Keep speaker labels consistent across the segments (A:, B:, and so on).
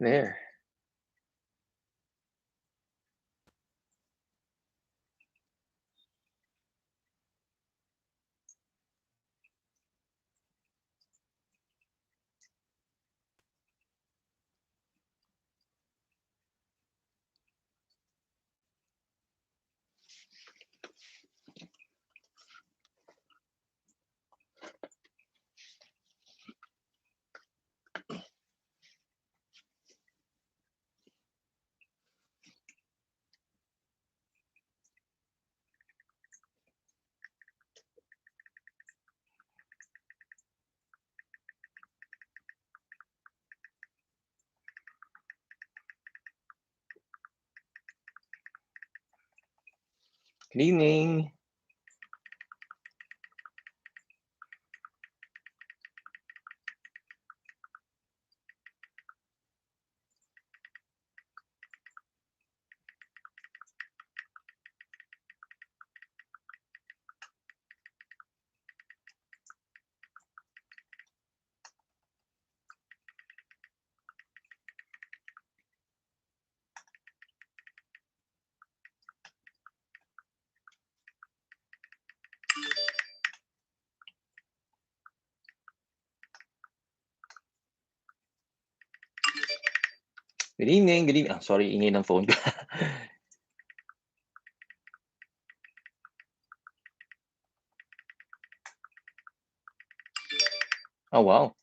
A: There. Good evening. Good evening. Good evening. Sorry, ingay ng phone ko. Oh, wow.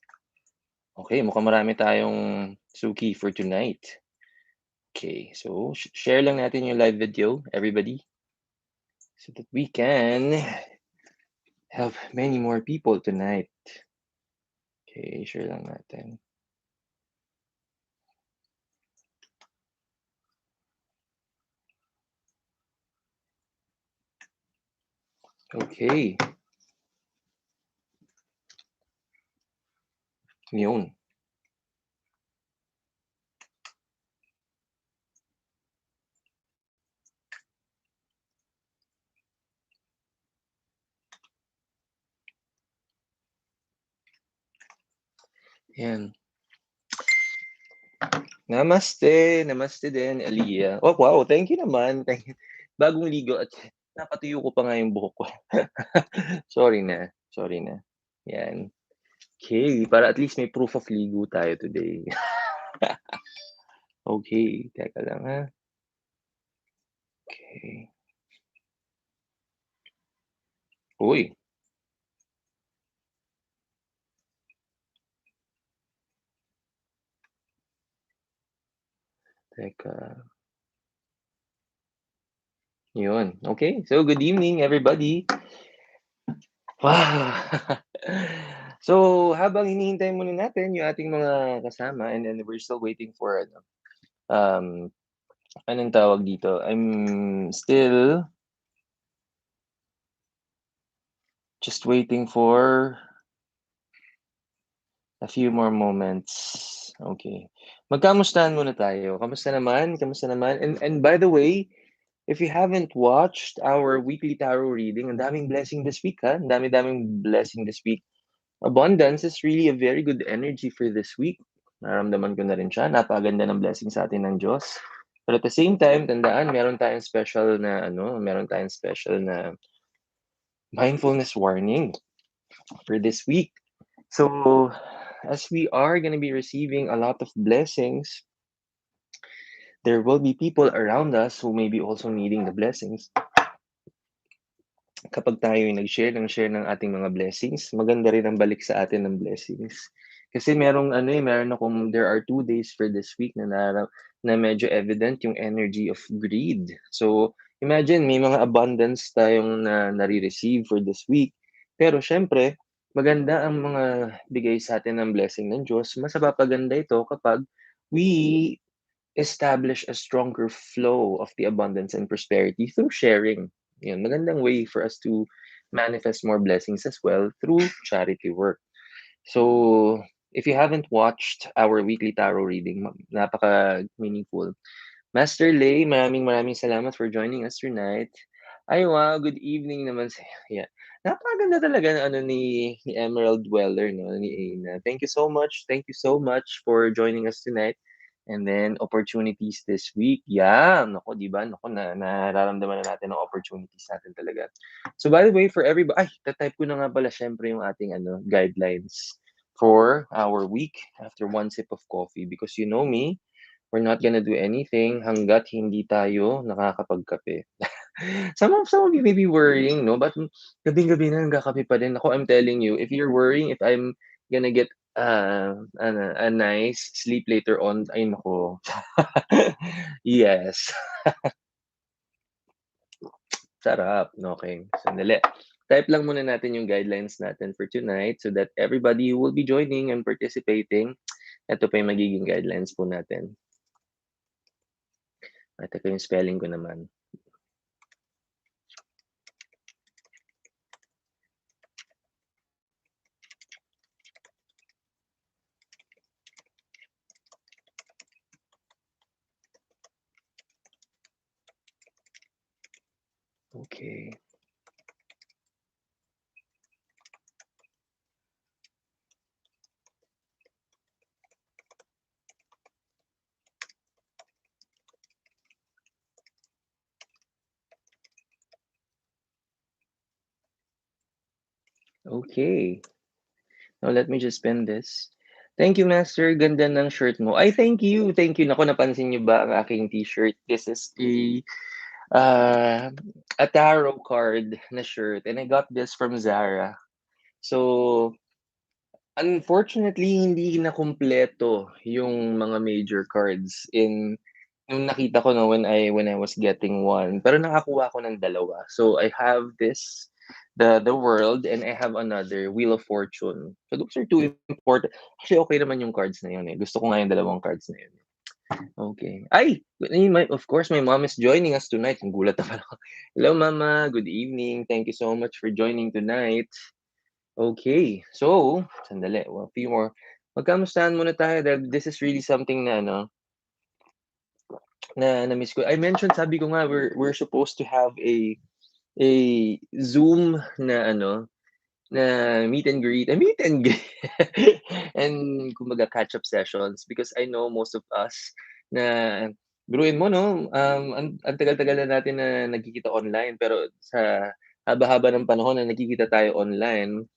A: Okay, mukhang marami tayong suki for tonight. Okay, so share lang natin yung live video, everybody, so that we can have many more people tonight. Okay, share lang natin. Okay. Yun. Yan. Namaste. Namaste din, Aliyah. Oh, wow. Thank you naman. Thank you. Bagong ligo at napatuyo ko pa nga yung buhok ko. Sorry na. Sorry na. Yan. Okay, para at least may proof of ligo tayo today. Okay, teka lang ha. Okay. Uy, teka. Yun. Okay, so good evening everybody. Wow! So, habang hinihintay muna natin yung ating mga kasama and then we're still waiting for ano, um, anong tawag dito? I'm still just waiting for a few more moments. Okay. Magkamustahan muna tayo. Kamusta naman? Kamusta naman? And by the way, if you haven't watched our weekly tarot reading, ang daming blessing this week, ha? Ang dami-daming blessing this week. Abundance is really a very good energy for this week. Naramdaman ko na rin siya. Napakaganda ng blessing sa atin ng Diyos. But at the same time, tandaan, meron tayong special na mindfulness warning for this week. So, as we are going to be receiving a lot of blessings, there will be people around us who may be also needing the blessings. Kapag tayo ay share ng ating mga blessings, maganda rin ang balik sa atin ng blessings. Kasi there are 2 days for this week na medyo evident yung energy of greed. So, imagine, may mga abundance tayong nare-receive for this week. Pero syempre, maganda ang mga bigay sa atin ng blessing ng Diyos. Mas mapapaganda ito kapag we establish a stronger flow of the abundance and prosperity through sharing. Yun, magandang way for us to manifest more blessings as well through charity work. So, if you haven't watched our weekly tarot reading, napaka-meaningful. Master Lay, maraming maraming salamat for joining us tonight. Ay, wow, good evening naman sa yeah. Napakaganda talaga ng ano ni Emerald Dweller 'no, ni Aina. Thank you so much. Thank you so much for joining us tonight. And then opportunities this week, yeah, naku 'di ba, naku nararamdaman na natin ang opportunities natin talaga. So by the way, for everybody, ta-type ko na nga pala siyempre yung ating ano, guidelines for our week after one sip of coffee because you know me, we're not gonna do anything hangga't hindi tayo nakakapagkape. Some of you may be worrying 'no, ba't gabing-gabi na nagkakape pa din. Ako, I'm telling you, if you're worrying if I'm gonna get, a nice sleep later on, ay naku. Yes, sarap. Okey, sandali. Type lang muna natin yung guidelines natin for tonight so that everybody who will be joining and participating, eto pa yung magiging guidelines po natin. Ito yung spelling ko naman. Okay. Okay. Now let me just spin this. Thank you, Master. Ganda ng shirt mo. Ay, thank you. Thank you. Naku, napansin niyo ba ang aking t-shirt? This is uh, a tarot card na shirt and I got this from Zara. So, unfortunately, hindi na kumpleto yung mga major cards nung nakita ko na when I was getting one, pero nakakuha ako ng dalawa. So I have this, the World, and I have another, Wheel of Fortune. So those are two important. Actually, okay naman yung cards na yun, eh. Gusto ko nga yung dalawang cards na yun. Okay. Ay! Of course, my mom is joining us tonight. Ang gulat naman ako. Hello, mama. Good evening. Thank you so much for joining tonight. Okay. So, sandali, a few more. Magkamustahan muna tayo dahil this is really something na ano, na-miss ko. I mentioned, sabi ko nga, we're supposed to have a Zoom na ano, na meet and greet, and kumbaga catch-up sessions because I know most of us na biruin mo 'no, ang tagal-tagal na natin na nagkikita online pero sa haba-haba ng panahon na nagkikita tayo online,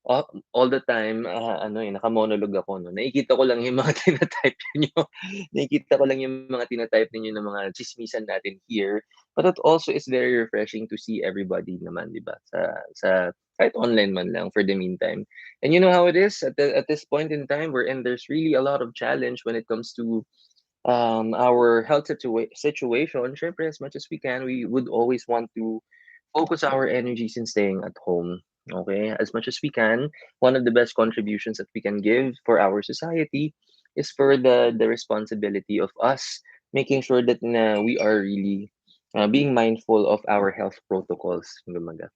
A: all the time, ano, eh, naka-monologue ako 'no. Nakikita ko lang yung mga tina-type niyo, nakikita ko lang yung mga tina-type ninyo ng mga tsismisan natin here. But it also is very refreshing to see everybody naman, 'di ba, sa kahit online man lang for the meantime. And you know how it is at this point in time wherein there's really a lot of challenge when it comes to, our health situation. Siyempre as much as we can, we would always want to focus our energies in staying at home. Okay, as much as we can, one of the best contributions that we can give for our society is for the responsibility of us making sure that na we are really being mindful of our health protocols. Kumbaga.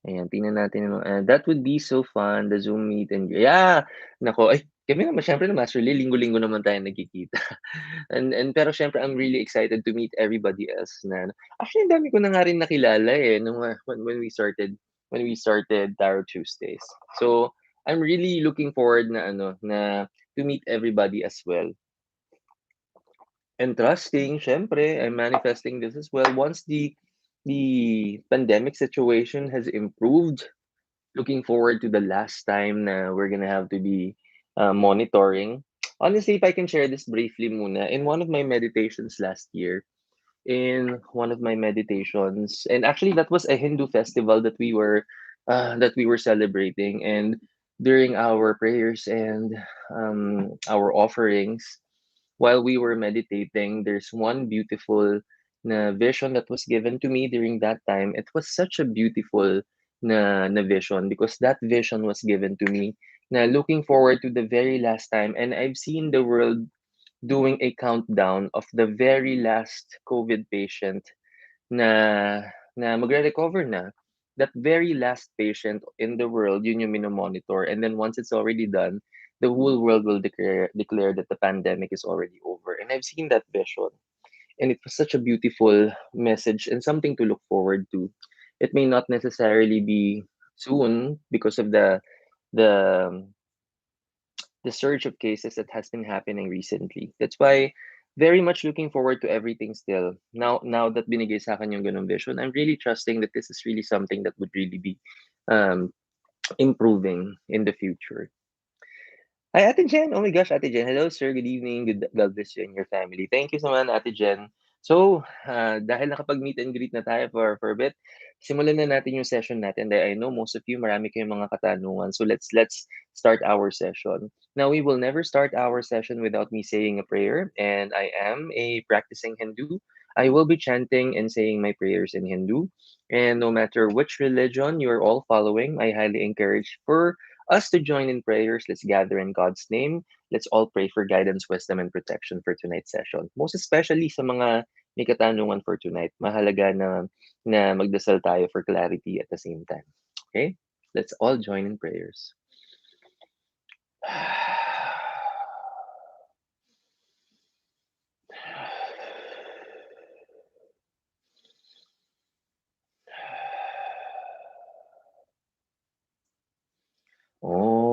A: Ayan, tingnan natin yung that would be so fun, the Zoom meet and yeah! Naku, ay kami naman siyempre naman actually linggo-linggo naman tayo nagkikita. And pero siyempre I'm really excited to meet everybody else na actually ang dami ko na nga rin nakilala, eh, nung, when we started Tarot Tuesdays. So, I'm really looking forward na ano, na to meet everybody as well. And trusting, siyempre, I'm manifesting this as well. Once the pandemic situation has improved, looking forward to the last time na we're gonna have to be monitoring. Honestly, if I can share this briefly muna, in one of my meditations last year, and actually that was a Hindu festival that we were celebrating, and during our prayers and our offerings, while we were meditating, there's one beautiful na vision that was given to me during that time. It was such a beautiful na vision because that vision was given to me na looking forward to the very last time, and I've seen the world doing a countdown of the very last COVID patient na magre-recover na. That very last patient in the world, yun yung mino-monitor, and then once it's already done, the whole world will declare that the pandemic is already over. And I've seen that vision, and it was such a beautiful message and something to look forward to. It may not necessarily be soon because of the the surge of cases that has been happening recently. That's why very much looking forward to everything still. Now that binigay sa akin yung ganung vision, I'm really trusting that this is really something that would really be um, improving in the future. Hi, Ate Jen. Oh my gosh, Ate Jen. Hello, sir. Good evening. God bless you and your family. Thank you so much, Ate Jen. So, dahil nakapag-meet and greet na tayo for a bit, simulan na natin yung session natin. Dahil I know most of you, marami kayong mga katanungan. So, let's start our session. Now, we will never start our session without me saying a prayer. And I am a practicing Hindu. I will be chanting and saying my prayers in Hindu. And no matter which religion you're all following, I highly encourage for us to join in prayers. Let's gather in God's name. Let's all pray for guidance, wisdom, and protection for tonight's session. Most especially sa mga may katanungan for tonight. Mahalaga na magdasal tayo for clarity at the same time. Okay? Let's all join in prayers. Om.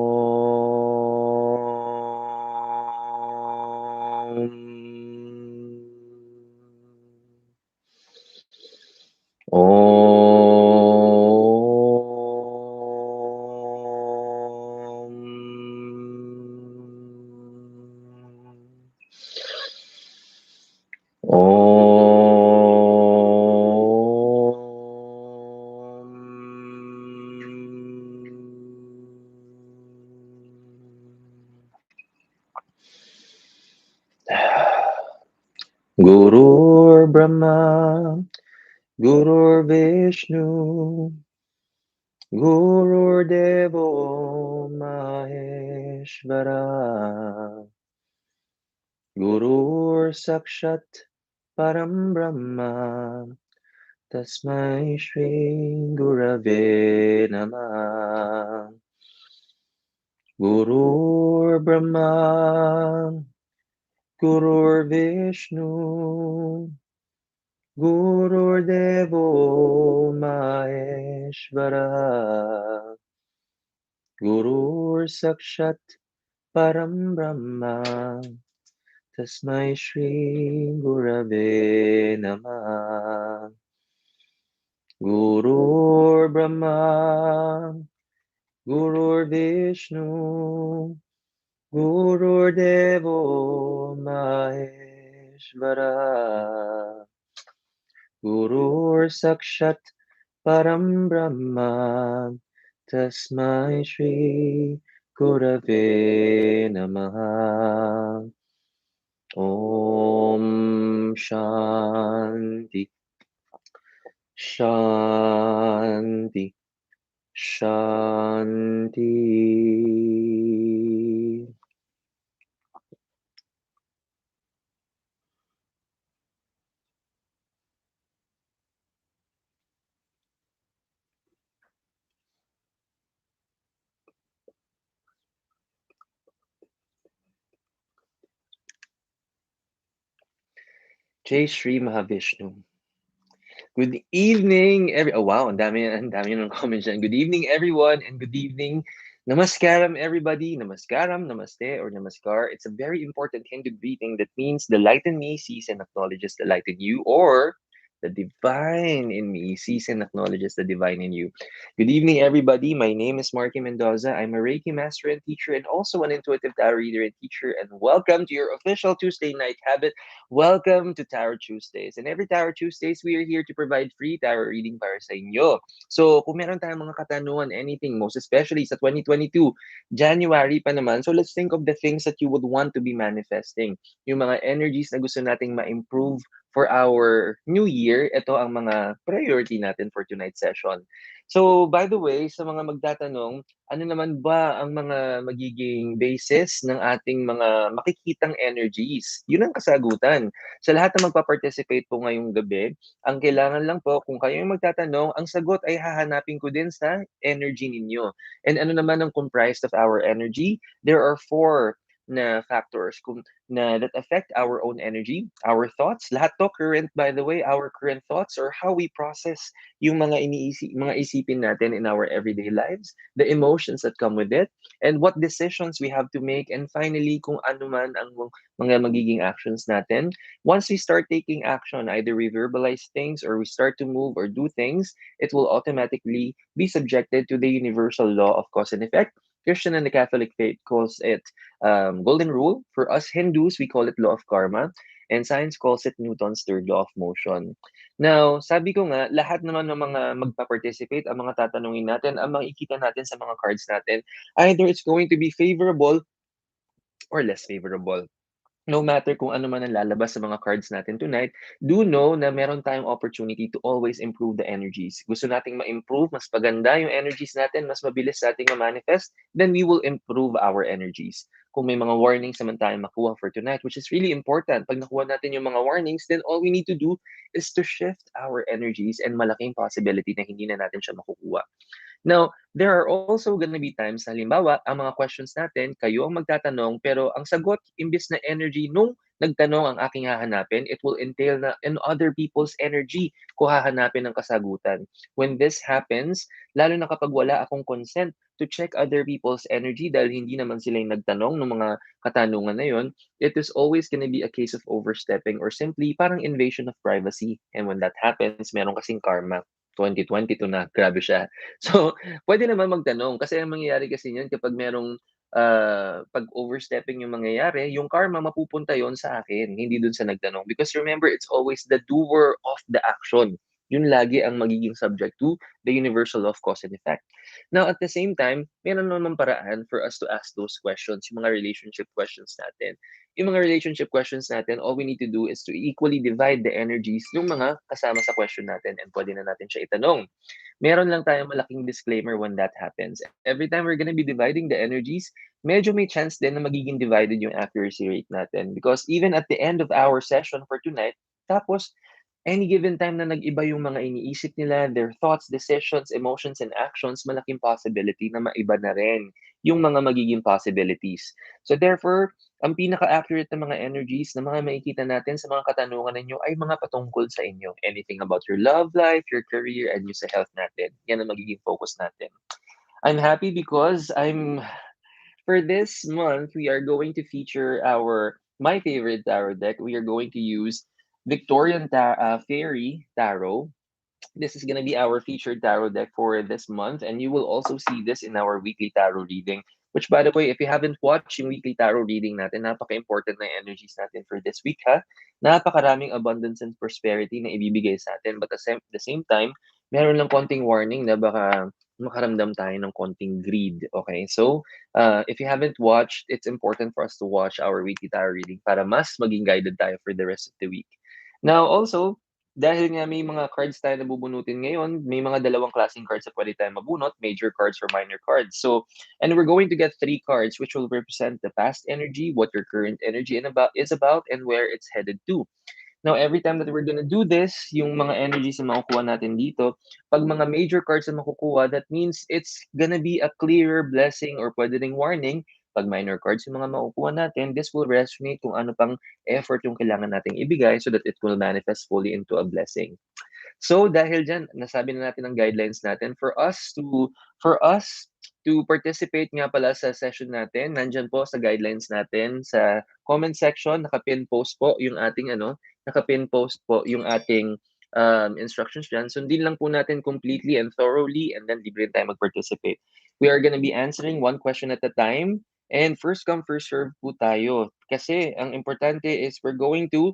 A: Gurur Brahma, Gurur Vishnu, Gurur Devo Maheshvara, Gurur Sakshat Param Brahma, Tasmai Shri Gurave Namah. Gurur Brahma, Gurur Vishnu, Gurur Devo Maheshvara, Gurur Sakshat Param Brahma, Tasmai Shri Gurave Namah. Gurur Brahma, Gurur Vishnu, Gurur Devo Maheshvara, Gurur Sakshat Param Brahma, Tasmai Shri Gurave Namaha. Om Shanti, Shanti, Shanti. Jai Shri Mahavishnu. Good evening, oh wow, ang dami ng comments dyan. Good evening, everyone, and good evening. Namaskaram, everybody. Namaskaram, namaste, or namaskar. It's a very important Hindu greeting that means the light in me sees and acknowledges the light in you, or the divine in me sees and acknowledges the divine in you. Good evening, everybody. My name is Marky Mendoza. I'm a Reiki master and teacher, and also an intuitive tarot reader and teacher. And welcome to your official Tuesday night habit. Welcome to Tarot Tuesdays. And every Tarot Tuesdays, we are here to provide free tarot reading para sa inyo. So, kung meron tayong mga katanungan, anything, most especially sa 2022, January pa naman, so let's think of the things that you would want to be manifesting. Yung mga energies na gusto nating ma-improve for our new year, ito ang mga priority natin for tonight's session. So, by the way, sa mga magtatanong, ano naman ba ang mga magiging basis ng ating mga makikitang energies? Yun ang kasagutan. Sa lahat na magpa-participate po ngayong gabi, ang kailangan lang po, kung kayo yung magtatanong, ang sagot ay hahanapin ko din sa energy ninyo. And ano naman ang comprised of our energy? There are four na factors that affect our own energy, our thoughts. Lahat 'to current, by the way, our current thoughts or how we process yung mga isipin natin in our everyday lives, the emotions that come with it, and what decisions we have to make, and finally kung ano man ang mga magiging actions natin. Once we start taking action, either we verbalize things or we start to move or do things, it will automatically be subjected to the universal law of cause and effect. Christian and the Catholic faith calls it golden rule. For us Hindus, we call it law of karma. And science calls it Newton's third law of motion. Now, sabi ko nga, lahat naman ng mga magpa-participate, ang mga tatanungin natin, ang makikita natin sa mga cards natin, either it's going to be favorable or less favorable. No matter kung ano man ang lalabas sa mga cards natin tonight, do know na meron tayong opportunity to always improve the energies. Gusto nating ma-improve, mas paganda yung energies natin, mas mabilis nating ma-manifest, then we will improve our energies. Kung may mga warnings naman tayong makuha for tonight, which is really important, pag nakuha natin yung mga warnings, then all we need to do is to shift our energies and malaking possibility na hindi na natin siya makukuha. Now, there are also gonna be times na halimbawa, ang mga questions natin, kayo ang magtatanong, pero ang sagot, imbes na energy nung nagtanong ang aking hahanapin, it will entail na in other people's energy ko hahanapin ng kasagutan. When this happens, lalo na kapag wala akong consent to check other people's energy dahil hindi naman sila yung nagtanong ng mga katanungan na yun, it is always gonna be a case of overstepping or simply parang invasion of privacy. And when that happens, meron kasing karma. 2022 na, grabe siya. So, puwede naman magtanong kasi ang mangyayari kasi niyan kapag merong, 'pag overstepping yung mangyayari, yung karma mapupunta yon sa akin, hindi dun sa nagtanong. Because remember, it's always the doer of the action. Yun lagi ang magiging subject to the universal law of cause and effect. Now, at the same time, meron naman paraan for us to ask those questions, yung mga relationship questions natin. Yung mga relationship questions natin, all we need to do is to equally divide the energies ng mga kasama sa question natin and puwede na natin siya itanong. Meron lang tayong malaking disclaimer when that happens. Every time we're gonna be dividing the energies, medyo may chance din na magiging divided yung accuracy rate natin. Because even at the end of our session for tonight, tapos any given time na nag-iba yung mga iniisip nila, their thoughts, decisions, emotions, and actions, malaking possibility na maiba na rin yung mga magiging possibilities. So therefore, ang pinaka-accurate na mga energies na mga makikita natin sa mga katanungan ninyo ay mga patungkol sa inyo. Anything about your love life, your career, and yung sa health natin. Yan ang magiging focus natin. I'm happy because for this month, we are going to feature my favorite tarot deck. We are going to use Fairy Tarot. This is going to be our featured tarot deck for this month, and you will also see this in our weekly tarot reading. Which, by the way, if you haven't watched yung weekly tarot reading natin, napaka-important na energies natin for this week, ha? Napakaraming abundance and prosperity na ibibigay sa atin. But at the same time, meron lang konting warning na baka makaramdam tayo ng konting greed. Okay? So, if you haven't watched, it's important for us to watch our weekly tarot reading para mas maging guided tayo for the rest of the week. Now, also, dahil nga may mga cards tayo na bubunutin ngayon, may mga dalawang klaseng cards na pwede tayong mabunot, major cards or minor cards. So, and we're going to get 3 cards which will represent the past energy, what your current energy is about, and where it's headed to. Now, every time that we're gonna do this, yung mga energies na makukuha natin dito, pag mga major cards na makukuha, that means it's gonna be a clearer blessing or pwede ring warning. Pag minor cards yung mga makukuha natin, this will resonate kung ano pang effort yung kailangan nating ibigay so that it will manifest fully into a blessing. So dahil diyan, nasabi na natin ang guidelines natin for us to participate nga pala sa session natin, nandiyan po sa guidelines natin sa comment section, naka-pin post po yung ating naka-pin post po yung ating instructions diyan. Sundin lang po natin completely and thoroughly and then libre tayo mag-participate. We are gonna be answering one question at a time and first come first serve po tayo. Kasi ang importante is we're going to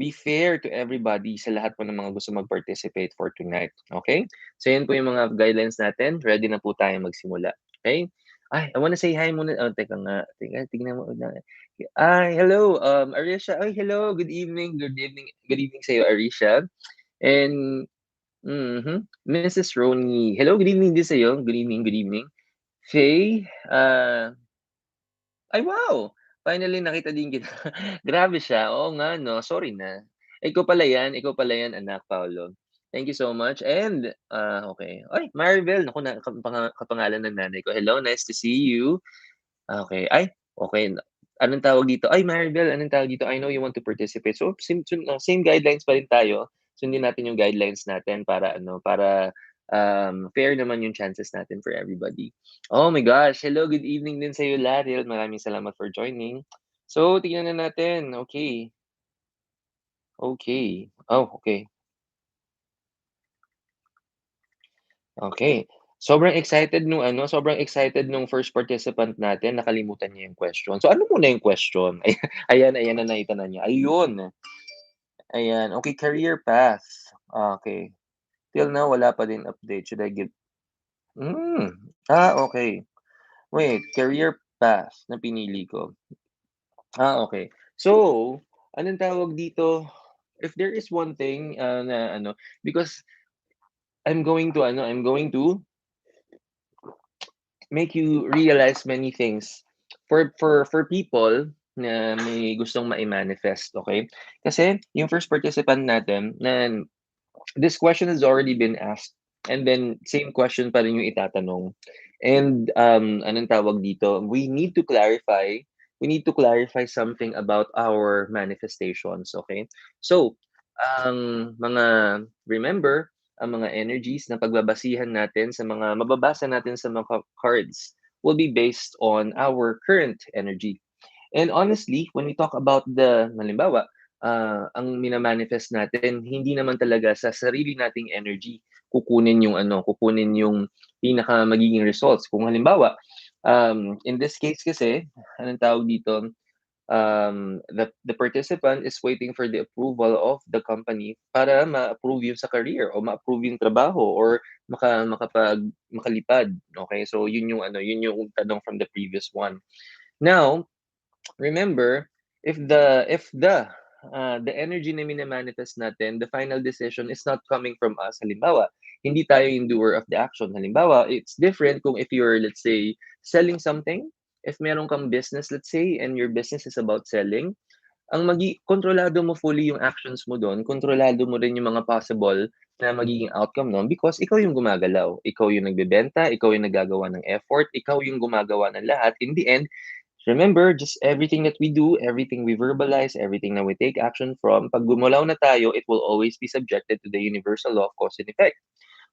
A: be fair to everybody sa lahat po ng mga gusto mag-participate for tonight. Okay? So, yun po yung mga guidelines natin. Ready na po tayo magsimula. Okay? Ay, I wanna say hi muna. Oh, teka nga. Teka, tignan mo na. Ay, hello, Arisha. Ay, hello. Good evening. Good evening. Good evening sa'yo, Arisha. And, Mrs. Ronnie. Hello, good evening din sa'yo. Good evening, good evening. Faye, ay wow! Finally nakita din kita. Grabe siya, oo nga 'no, sorry na. Ikaw pala 'yan anak, Paolo. Thank you so much and, okey. Ay, Maribel, naku na kapangalan ng nanay ko. Hello, nice to see you. Okay. Ay, okey anong tawag dito? Ay, Maribel, anong tawag dito? I know you want to participate. So, same guidelines pa rin tayo. Sundin natin yung guidelines natin para ano, para, fair naman yung chances natin for everybody. Oh my gosh, hello, good evening din sa'yo lahat. Maraming salamat for joining. So, tingnan na natin. Okay. Okay. Oh, okay. Okay. Sobrang excited nung first participant natin, nakalimutan niya yung question. So, ano muna yung question? Ayan, ayan na naitanan niya. Ayun, ayan. Okay, career path. Okay. Till now, wala pa din update. Should I give okay. Wait, career path na pinili ko. Okay. So, anong tawag dito? If there is one thing, na ano, because I'm going to make you realize many things for people na may gustong mai-manifest, okay? Kasi yung first participant natin na this question has already been asked and then same question pa rin yung itatanong. And, anong tawag dito, we need to clarify something about our manifestations, okay? So, ang mga remember, ang mga energies na pagbabasihan natin sa mga mababasa natin sa mga cards will be based on our current energy. And honestly, when we talk about halimbawa, ang mina-manifest natin hindi naman talaga sa sarili nating energy kukunin yung pinaka magiging results. Kung halimbawa, in this case kasi, anong tawag dito, the participant is waiting for the approval of the company para ma-approve yung sa career o ma-approve yung trabaho or makalipad. Okay? So yun yung tanong from the previous one. Now, remember, if the energy na mina-manifest natin, the final decision is not coming from us. Halimbawa, hindi tayo yung doer of the action. Halimbawa, it's different kung if you're, let's say, selling something. If meron kang business, let's say, and your business is about selling, kontrolado mo fully yung actions mo dun, kontrolado mo rin yung mga possible na magiging outcome nun because ikaw yung gumagalaw. Ikaw yung nagbebenta, ikaw yung naggagawa ng effort, ikaw yung gumagawa ng lahat. In the end, remember, just everything that we do, everything we verbalize, everything that we take action from, pag gumalaw na tayo, it will always be subjected to the universal law of cause and effect.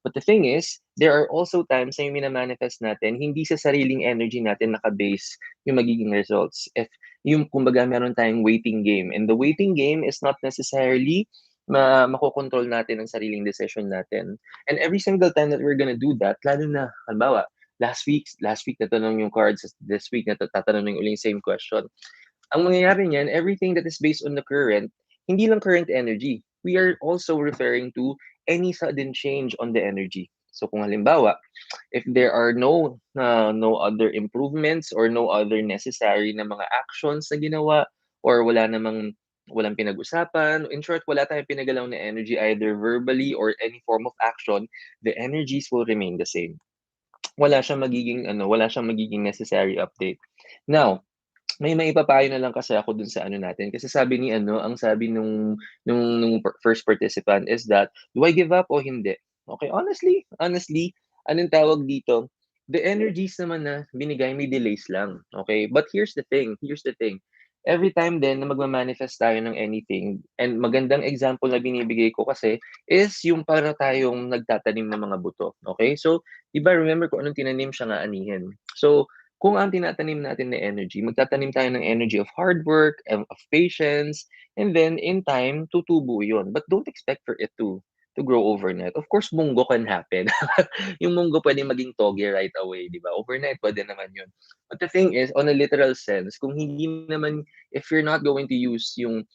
A: But the thing is, there are also times na yung mina-manifest natin, hindi sa sariling energy natin naka-base yung magiging results. If yung kumbaga meron tayong waiting game, and the waiting game is not necessarily makokontrol natin ang sariling decision natin. And every single time that we're gonna do that, lalo na, halimbawa, last week natanong yung cards, this week tatanungin ulit yung same question. Ang mangyayari niyan, everything that is based on the current, hindi lang current energy. We are also referring to any sudden change on the energy. So kung halimbawa, if there are no other improvements or no other necessary na mga actions na ginawa or walang pinag-usapan, in short, wala tayong pinagalaw na energy either verbally or any form of action, the energies will remain the same. Wala siyang magiging necessary update. Now, may maipapayo na lang kasi ako dun sa ano natin, kasi sabi ni ano, ang sabi nung first participant is that, "Do I give up o hindi?" Okay, honestly, anong tawag dito, the energies naman na binigay may delays lang, okay? But here's the thing, every time din na magma-manifest tayo ng anything and magandang example na binibigay ko kasi is yung para tayong nagtatanim ng mga buto, okay? So, 'di ba remember kung anong tinanim siya nga anihin. So, kung ang tinatanim natin na energy, magtatanim tayo ng energy of hard work, of patience, and then in time, tutubo yun. But don't expect for it to grow overnight. Of course, munggo can happen. Yung munggo pwede maging toge right away, di ba? Overnight, pwede naman yun. But the thing is, on a literal sense, kung hindi naman, if you're not going to use yung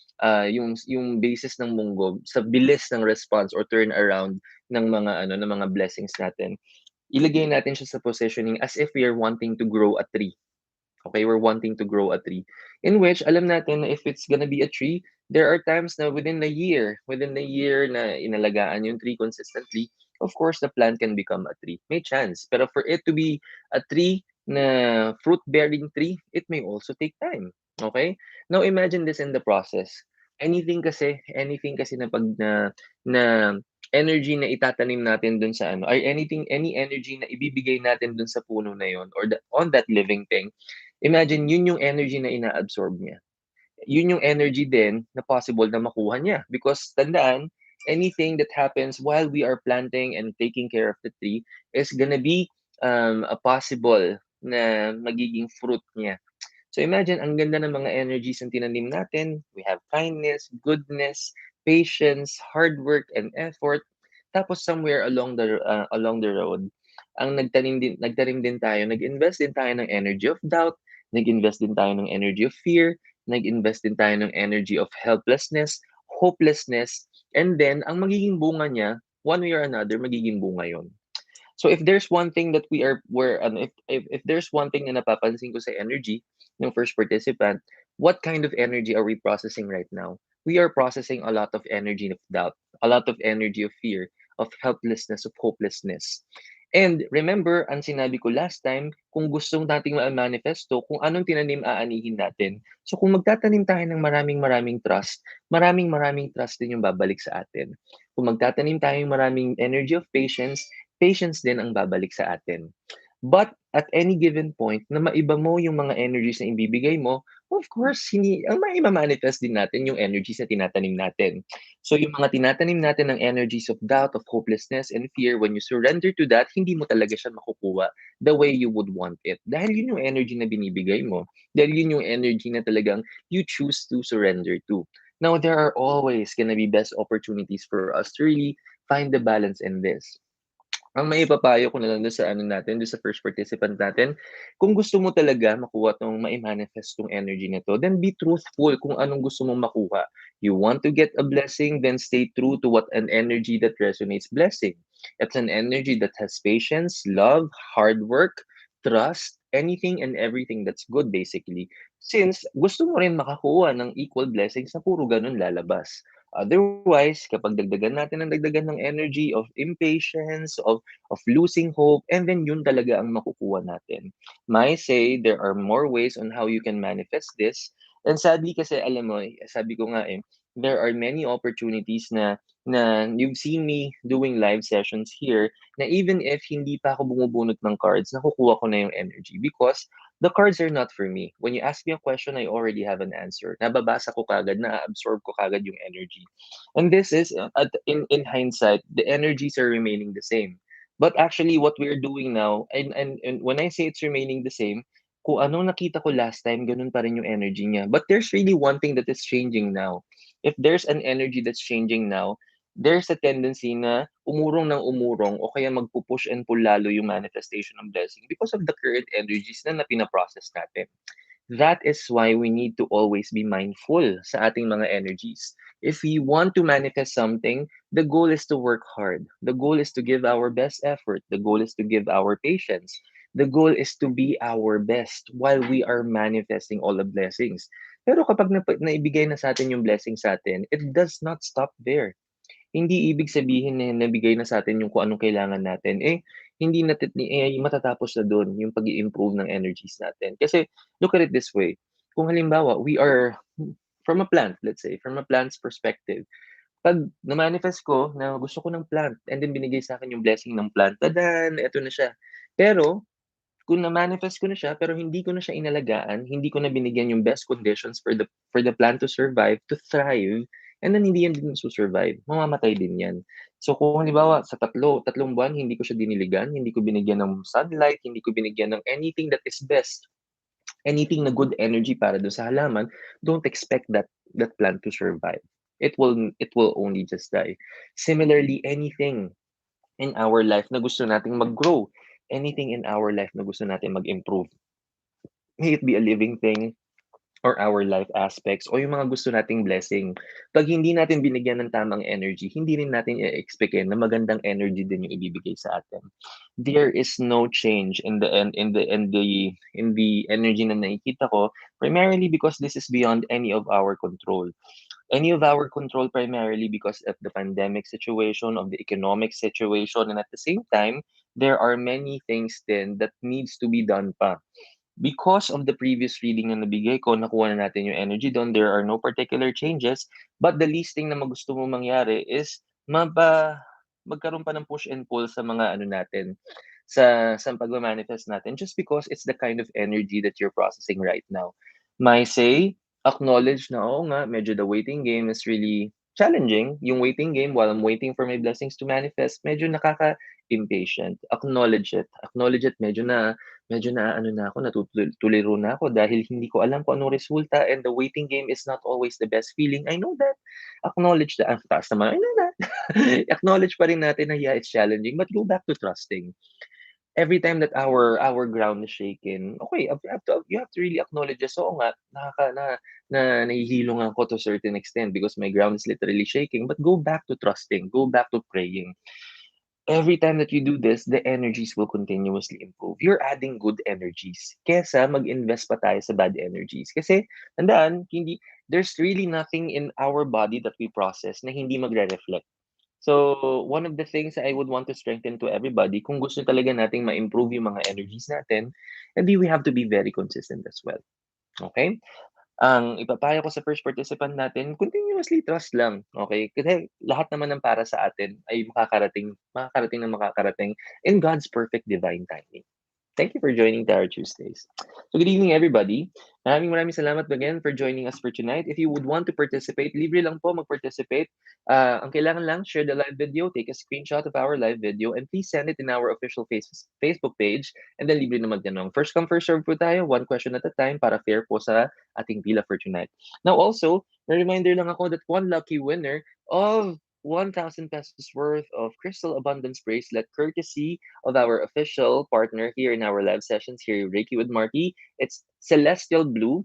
A: basis ng munggo sa bilis ng response or turn around ng mga blessings natin, ilagay natin siya sa positioning as if we are wanting to grow a tree. Okay, we're wanting to grow a tree. In which, alam natin na if it's gonna be a tree, there are times na within the year na inalagaan yung tree consistently, of course, the plant can become a tree. May chance. Pero for it to be a tree na fruit-bearing tree, it may also take time. Okay? Now, imagine this in the process. Anything kasi na pag na energy na itatanim natin dun sa ano, or any energy na ibibigay natin dun sa puno na yun or on that living thing, imagine yun yung energy na inaabsorb niya. Yun yung energy din na possible na makuha niya. Because tandaan, anything that happens while we are planting and taking care of the tree is gonna be a possible na magiging fruit niya. So imagine, ang ganda ng mga energies na tinanim natin. We have kindness, goodness, patience, hard work, and effort. Tapos somewhere along the road, ang nagtanim din tayo, nag-invest din tayo ng energy of doubt, nag-invest din tayo ng energy of fear, nag-invest din tayo ng energy of helplessness, hopelessness, and then ang magiging bunga niya, one way or another, magiging bunga yon. So if there's one thing that we're if there's one thing na napapansin ko sa energy ng first participant, what kind of energy are we processing right now? We are processing a lot of energy of doubt, a lot of energy of fear, of helplessness, of hopelessness. And remember, ang sinabi ko last time, kung gusto nating ma-manifesto, kung anong tinanim, aanihin natin. So kung magtatanim tayo ng maraming maraming trust din yung babalik sa atin. Kung magtatanim tayo ng maraming energy of patience, patience din ang babalik sa atin. But at any given point na maiba mo yung mga energies na ibibigay mo, of course, hindi, ang manifest din natin yung energies na tinatanim natin. So yung mga tinatanim natin ng energies of doubt, of hopelessness, and fear, when you surrender to that, hindi mo talaga siya makukuha the way you would want it. Dahil yun yung energy na binibigay mo. Dahil yun yung energy na talagang you choose to surrender to. Now, there are always gonna be best opportunities for us to really find the balance in this. Ang maipapayo ko na lang dun sa ano natin, dun sa first participant natin, kung gusto mo talaga makuha 'tong mai-manifest 'tong energy na 'to, then be truthful kung anong gusto mong makuha. You want to get a blessing, then stay true to what an energy that resonates blessing. It's an energy that has patience, love, hard work, trust, anything and everything that's good basically. Since gusto mo rin makakuha ng equal blessings na puro gano'n lalabas. Otherwise, kapag dagdagan natin ng dagdagan ng energy of impatience, of losing hope, and then yun talaga ang makukuha natin. May say there are more ways on how you can manifest this. And sadly kasi alam mo, sabi ko nga there are many opportunities na you've seen me doing live sessions here na even if hindi pa ako bumubunot ng cards, nakukuha ko na yung energy because the cards are not for me. When you ask me a question, I already have an answer. Nababasa ko kagad, na-absorb ko kagad yung energy. And this is, in hindsight, the energies are remaining the same. But actually, what we're doing now, and when I say it's remaining the same, kung anong nakita ko last time, ganun pa rin yung energy niya. But there's really one thing that is changing now. If there's an energy that's changing now, there's a tendency na umurong ng umurong o kaya magpupush and pull lalo yung manifestation ng blessing because of the current energies na pinaprocess natin. That is why we need to always be mindful sa ating mga energies. If we want to manifest something, the goal is to work hard. The goal is to give our best effort. The goal is to give our patience. The goal is to be our best while we are manifesting all the blessings. Pero kapag naibigay na sa atin yung blessing sa atin, it does not stop there. Hindi ibig sabihin na nabigay na sa atin yung kung anong kailangan natin, hindi matatapos na dun yung pag improve ng energies natin. Kasi look at it this way, kung halimbawa we are from a plant, let's say, from a plant's perspective, 'pag na-manifest ko na gusto ko ng plant and then binigay sa'kin yung blessing ng plant, tadan, eto na siya. Pero kung na-manifest ko na siya pero hindi ko na siya inalagaan, hindi ko na binigyan yung best conditions for the plant to survive, to thrive, and then hindi yan din su-survive, mamamatay din yan. So kung halimbawa sa tatlong buwan hindi ko siya diniligan, hindi ko binigyan ng sunlight, hindi ko binigyan ng anything that is best, anything na good energy para dun sa halaman, don't expect that plant to survive. It will only just die. Similarly, anything in our life na gusto nating mag-grow, anything in our life na gusto natin mag-improve, may it be a living thing or our life aspects o yung mga gusto nating blessing. 'Pag hindi natin binigyan ng tamang energy, hindi rin natin i-expectin na magandang energy din yung ibibigay sa atin. There is no change in the energy na nakikita ko, primarily because this is beyond any of our control. Any of our control primarily because of the pandemic situation, of the economic situation, and at the same time, there are many things then that needs to be done pa. Because of the previous reading na nabigay ko, nakuha na natin yung energy doon, there are no particular changes, but the least thing na gusto mo mangyari is magkaroon pa ng push and pull sa mga ano natin, sa pagma-manifest natin just because it's the kind of energy that you're processing right now. My say, acknowledge na, oo nga, medyo the waiting game is really challenging. Yung waiting game, while I'm waiting for my blessings to manifest, medyo nakaka-impatient. Acknowledge it. Acknowledge it. Medyo na ano na ako, natutuliro na ako dahil hindi ko alam kung anong resulta and the waiting game is not always the best feeling. I know that. Acknowledge that. Ang taas naman. I know that. Acknowledge pa rin natin na yeah, it's challenging, but go back to trusting. Every time that our ground is shaken, okay, you have to really acknowledge this. Oo nga, nahihilo nga ako to a certain extent because my ground is literally shaking, but go back to trusting, go back to praying. Every time that you do this, the energies will continuously improve. You're adding good energies kesa mag-invest pa tayo sa bad energies. Kasi tandaan, hindi there's really nothing in our body that we process na hindi magre-reflect. So, one of the things I would want to strengthen to everybody, kung gusto talaga nating ma-improve yung mga energies natin, edi we have to be very consistent as well. Okay? Ang ipapayo ko sa first participant natin, continuously trust lang, okay? Kasi lahat naman ng para sa atin ay makakarating na makakarating in God's perfect divine timing. Thank you for joining Tarot Tuesdays. So good evening, everybody. Maraming salamat again for joining us for tonight. If you would want to participate, libre lang po mag-participate. Ang kailangan lang, share the live video, take a screenshot of our live video, and please send it in our official Facebook page. And then libre na magtanong. First come, first serve po tayo, one question at a time para fair po sa ating pila for tonight. Now also, na-reminder lang ako that one lucky winner of 1,000 pesos worth of Crystal Abundance Bracelet courtesy of our official partner here in our live sessions here, Reiki with Marky. It's Celestial Blue.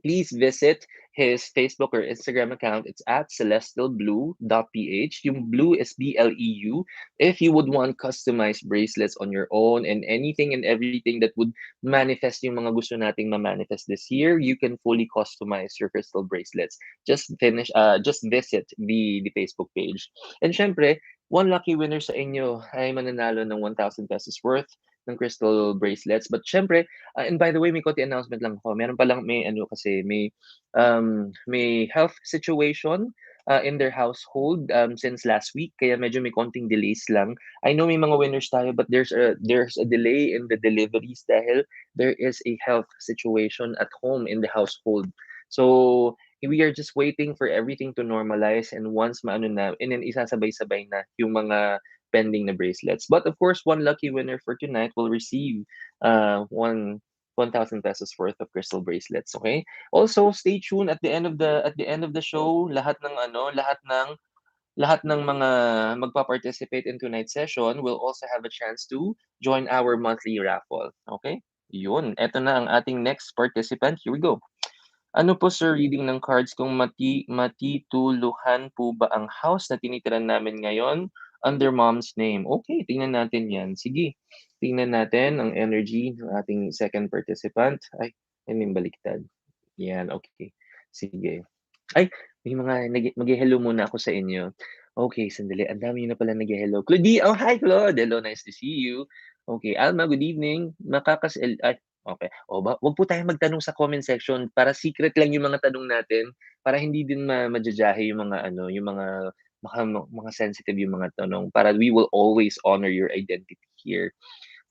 A: Please visit his Facebook or Instagram account. It's at celestialblue.ph. Yung blue is BLEU. If you would want customized bracelets on your own and anything and everything that would manifest yung mga gusto nating ma-manifest this year, you can fully customize your crystal bracelets. Just visit the Facebook page. And syempre, one lucky winner sa inyo ay mananalo ng 1,000 pesos worth ng crystal bracelets. But syempre, and by the way, may konti announcement lang ako. Meron palang may ano kasi may health situation in their household since last week kaya medyo may konting delays lang. I know may mga winners tayo but there's a delay in the deliveries dahil there is a health situation at home in the household. So we are just waiting for everything to normalize and once maano na and then isasabay-sabay na yung mga pending na bracelets. But of course, one lucky winner for tonight will receive one 1,000 pesos worth of crystal bracelets, okay? Also, stay tuned at the end of the show, lahat ng mga magpa-participate in tonight's session will also have a chance to join our monthly raffle, okay? Yun, eto na ang ating next participant. Here we go. Ano po sir, reading ng cards kung matituluhan po ba ang house na tinitirahan namin ngayon under mom's name? Okay, tingnan natin 'yan. Sige, tingnan natin ang energy ng ating second participant. Ay, I mean baliktad. 'Yan, okay. Sige. Ay, may mga maghe-hello muna ako sa inyo. Okay, sandali. Ang dami niyo na pala naghe-hello. Oh, hi Claude. Hello, nice to see you. Okay, Alma, good evening. Ay, okay. O ba, wag po tayong magtanong sa comment section para secret lang yung mga tanong natin para hindi din majajahe yung mga ano, yung mga sensitive yung mga tanong para we will always honor your identity here.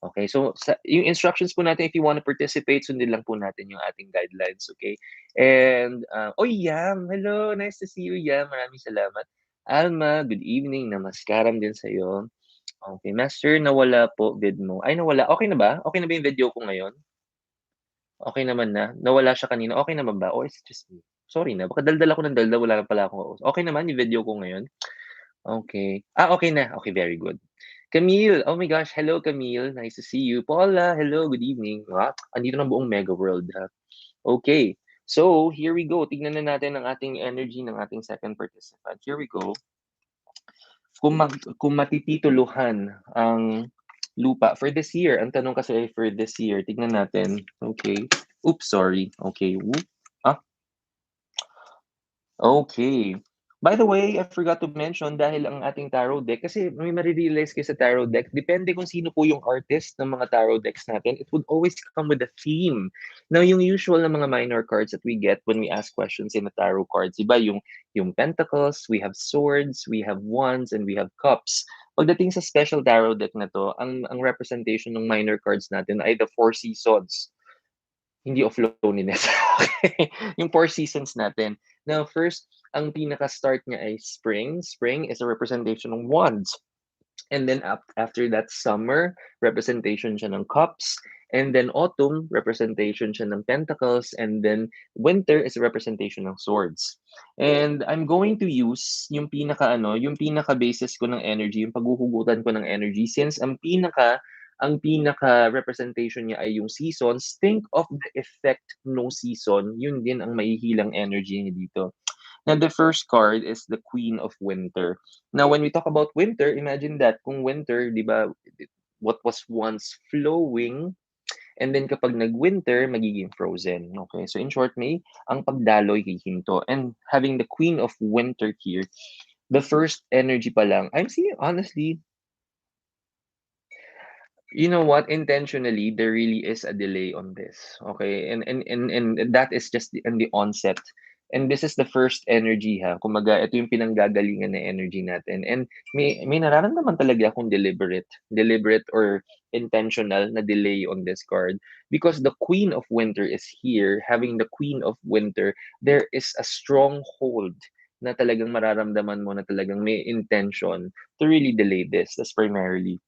A: Okay, so yung instructions po natin if you want to participate, sundin lang po natin yung ating guidelines, okay? And, Yam, hello, nice to see you, Yam, maraming salamat. Alma, good evening, namaskaram din sa'yo. Okay, Master, nawala po vid mo. Ay, nawala, okay na ba? Okay na ba yung video ko ngayon? Okay naman na? Nawala siya kanina, okay naman ba? Or is it just me? Sorry na, baka daldal ako ng daldal, wala na pala akong okay naman yung video ko ngayon? Okay. Okay na. Okay, very good. Camille, oh my gosh, hello Camille, nice to see you. Paula, hello, good evening. Andito na buong Mega World ha. Okay. So, here we go. Tignan na natin ang ating energy ng ating second participant. Here we go. Kung matitituluhan ang lupa for this year. Ang tanong kasi ay for this year. Tignan natin. Okay. Oops, sorry. Okay. Okay. By the way, I forgot to mention dahil ang ating tarot deck kasi may mare-realize kayo sa tarot deck, depende kung sino po yung artist ng mga tarot decks natin, it would always come with a theme. Now, yung usual na mga minor cards that we get when we ask questions in the tarot cards, iba yung pentacles, we have swords, we have wands, and we have cups. Pagdating sa special tarot deck na 'to, ang representation ng minor cards natin ay the four seasons, hindi of loneliness. Okay, yung four seasons natin. Now first, ang pinaka-start niya ay spring. Spring is a representation ng wands. And then after that, summer, representation siya ng cups. And then autumn, representation siya ng pentacles. And then winter is a representation ng swords. And I'm going to use yung pinaka basis ko ng energy, yung paghuhugutan ko ng energy, since ang pinaka representation niya ay yung seasons. Think of the effect no season, yun din ang maihilang energy niya dito. Now, the first card is the Queen of Winter. Now, when we talk about winter, imagine that kung winter, di ba, what was once flowing, and then kapag nag-winter, magiging frozen. Okay, so in short, may ang pagdaloy hihinto. And having the Queen of Winter here, the first energy pa lang, I'm seeing honestly, you know what? Intentionally, there really is a delay on this. Okay. And that is just in the onset. And this is the first energy ha. Kumaga, ito yung pinanggagalingan na energy natin. And may nararamdaman talaga akong deliberate or intentional na delay on this card. Because the Queen of Winter is here. Having the Queen of Winter, there is a strong hold na talagang mararamdaman mo na talagang may intention to really delay this. That's primarily.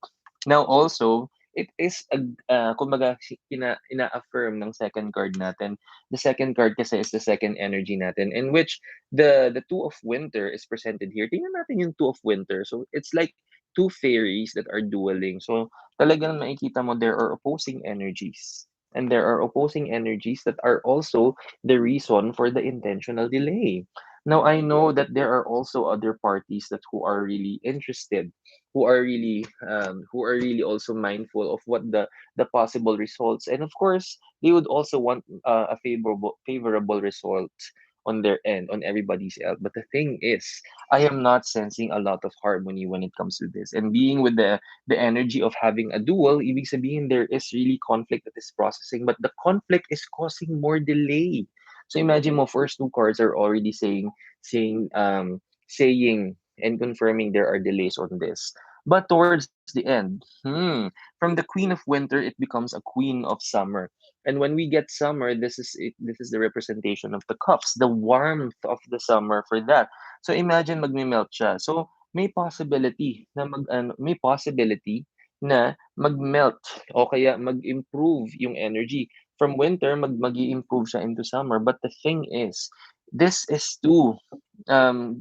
A: Now also, it is kumbaga ina-affirm ng second card natin. The second card kasi is the second energy natin, in which the two of winter is presented here. Tingnan natin yung two of winter. So it's like two fairies that are dueling. So talagang makikita mo there are opposing energies. And there are opposing energies that are also the reason for the intentional delay. Now I know that there are also other parties that who are really interested, who are really also mindful of what the possible results, and of course they would also want a favorable result on their end, on everybody's end. But the thing is, I am not sensing a lot of harmony when it comes to this, and being with the energy of having a duel, ibig sabihin there is really conflict that is processing, but the conflict is causing more delay. So imagine mo, first two cards are already saying and confirming there are delays on this. But towards the end, from the Queen of Winter, it becomes a Queen of Summer. And when we get summer, this is it. This is the representation of the cups, the warmth of the summer for that. So imagine magme-melt siya. So may possibility na mag-melt o kaya mag-improve yung energy. From winter, mag-i-improve siya into summer. But the thing is, this is two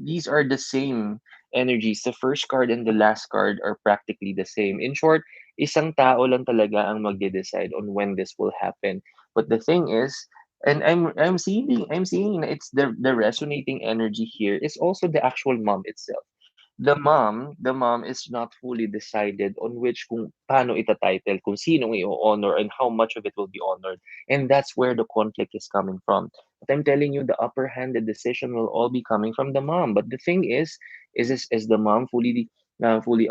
A: these are the same energies. The first card and the last card are practically the same. In short, isang tao lang talaga ang magde-decide on when this will happen. But the thing is, and I'm seeing na it's the resonating energy here is also the actual mom itself. The mom is not fully decided on which kung paano itatitle, kung sinong i-honor and how much of it will be honored. And that's where the conflict is coming from. But I'm telling you, the upper hand, the decision will all be coming from the mom. But the thing is the mom fully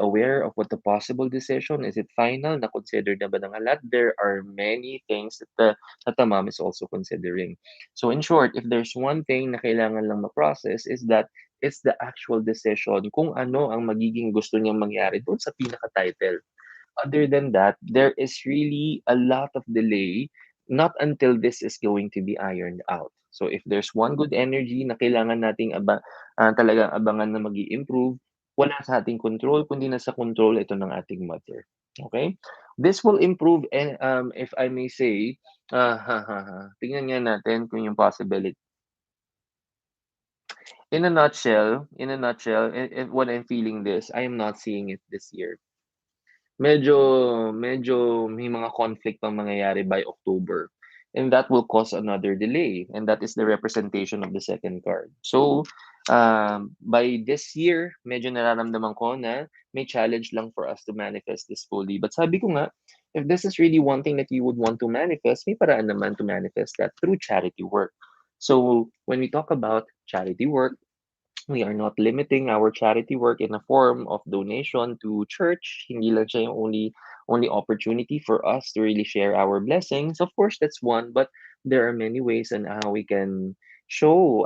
A: aware of what the possible decision? Is it final? Na considered na ba ng lahat? There are many things that the mom is also considering. So in short, if there's one thing na kailangan lang ma-process is that it's the actual decision kung ano ang magiging gusto niyang mangyari doon sa pinaka-title. Other than that, there is really a lot of delay, not until this is going to be ironed out. So if there's one good energy na kailangan nating talagang abangan na mag improve, wala sa ating control, kundi nasa control ito ng ating mother. Okay? This will improve, and if I may say, tingnan nga natin kung yung possibility. In a nutshell, when I'm feeling this, I am not seeing it this year. Medyo medyo may mga conflict pang mangyayari by October, and that will cause another delay, and that is the representation of the second card. So, by this year, medyo nararamdaman ko na may challenge lang for us to manifest this fully. But sabi ko nga, if this is really one thing that you would want to manifest, may paraan naman to manifest that through charity work. So, when we talk about charity work, we are not limiting our charity work in a form of donation to church. Hindi lang siya yung only opportunity for us to really share our blessings. Of course, that's one, but there are many ways on how we can share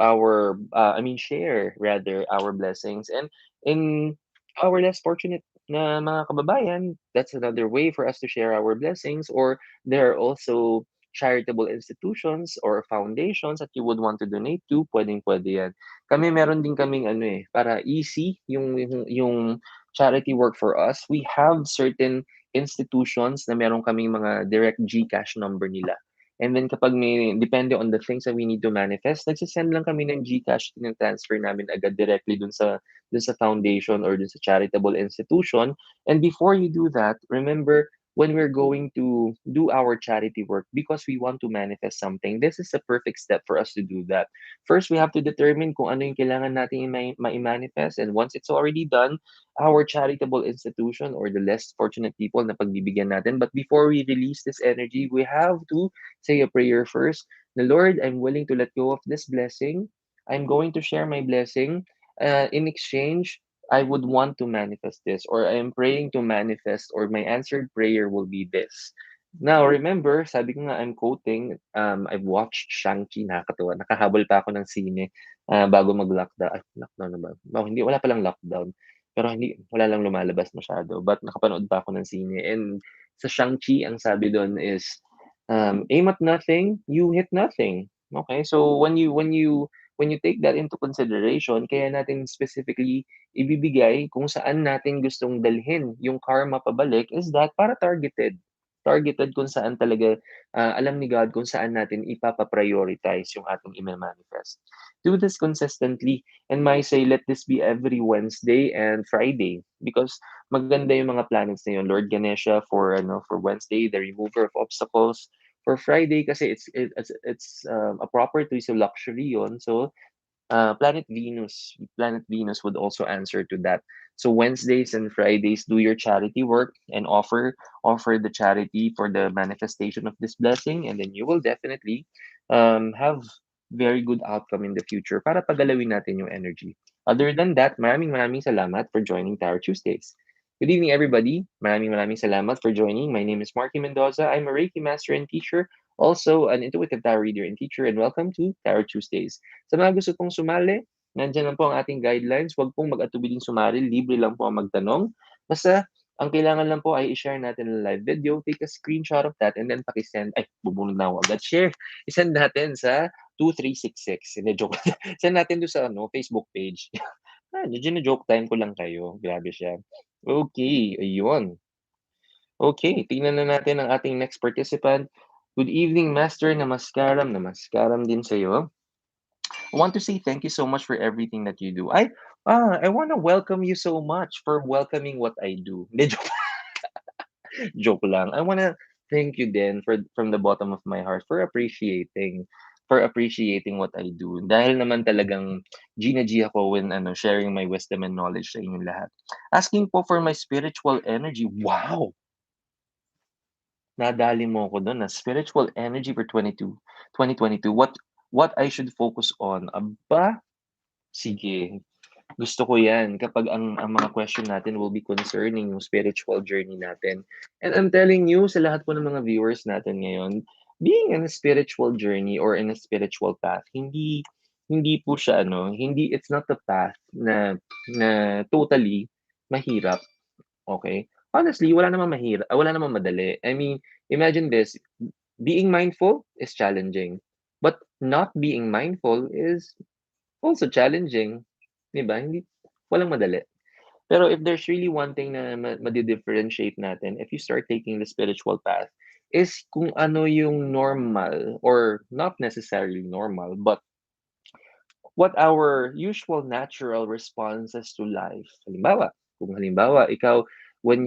A: rather our blessings and in our less fortunate. na mga kababayan, that's another way for us to share our blessings. Or there are also charitable institutions or foundations that you would want to donate to, puwedeng-puwede 'yan. Kami meron din kaming ano, para easy yung charity work for us. We have certain institutions na meron kaming mga direct GCash number nila. And then kapag may depende on the things that we need to manifest, lang kami ng GCash, tina-transfer namin agad directly dun sa foundation or dun sa charitable institution. And before you do that, remember, when we're going to do our charity work because we want to manifest something, this is the perfect step for us to do that. First, we have to determine kung ano yung kailangan natin manifest. And once it's already done, our charitable institution or the less fortunate people na pagbibigyan natin. But before we release this energy, we have to say a prayer first. The Lord, I'm willing to let go of this blessing. I'm going to share my blessing. In exchange, I would want to manifest this, or I am praying to manifest, or my answered prayer will be this. Now, remember, sabi ko nga, I'm quoting, I've watched Shang-Chi, nakakatuwa. Nakahabol pa ako ng sine bago mag-lockdown. Ay, lockdown na ba? Oh, hindi, wala palang lockdown. Pero hindi, wala lang lumalabas masyado. But nakapanood pa ako ng sine. And sa Shang-Chi, ang sabi doon is, aim at nothing, you hit nothing. Okay, so when you take that into consideration, kaya natin specifically ibibigay kung saan natin gustong dalhin yung karma pabalik is that para targeted. Targeted kung saan talaga, alam ni God kung saan natin ipapa-prioritize yung ating ima-manifest. Do this consistently, and might say, let this be every Wednesday and Friday because maganda yung mga planets na yun. Lord Ganesha for Wednesday, the remover of obstacles. For Friday kasi it's a property to luxury yon. So Planet Venus would also answer to that. So Wednesdays and Fridays, do your charity work and offer the charity for the manifestation of this blessing, and then you will definitely have very good outcome in the future para pagalawin natin yung energy. Other than that, maraming maraming salamat for joining Tarot Tuesdays. Good evening, everybody. Maraming maraming salamat for joining. My name is Marky Mendoza. I'm a Reiki master and teacher, also an intuitive tarot reader and teacher, and welcome to Tarot Tuesdays. Sa mga gusto pong sumali, nandiyan lang po ang ating guidelines. Huwag pong mag-atubiling sumali. Libre lang po ang magtanong. Basta, ang kailangan lang po ay i-share natin ang live video, take a screenshot of that, and then pakisend. Ay, bubunod na ako agad. Share. Isend natin sa 2366. Hindi, joke. Send natin doon sa Facebook page. Joke time ko lang kayo. Grabe siya. Okay, ayun. Okay, tingnan na natin ang ating next participant. Good evening, Master Namaskaram. Namaskaram din sa'yo. I want to say thank you so much for everything that you do. I want to welcome you so much for welcoming what I do. Hindi, joke lang. I want to thank you then from the bottom of my heart for appreciating what I do. Dahil naman talagang G na G ako when sharing my wisdom and knowledge sa inyong lahat. Asking po for my spiritual energy. Wow! Nadali mo ako dun, spiritual energy for 2022. What I should focus on? Aba, sige. Gusto ko 'yan kapag ang mga question natin will be concerning yung spiritual journey natin. And I'm telling you sa lahat po ng mga viewers natin ngayon, being in a spiritual journey or in a spiritual path, hindi hindi po siya it's not the path na totally mahirap. Okay? Honestly, wala namang madali. I mean, imagine this, being mindful is challenging, but not being mindful is also challenging, 'di ba? Walang madali. Pero if there's really one thing na madi-differentiate natin if you start taking the spiritual path, is kung ano yung normal or not necessarily normal, but what our usual natural responses to life. Kung halimbawa ikaw when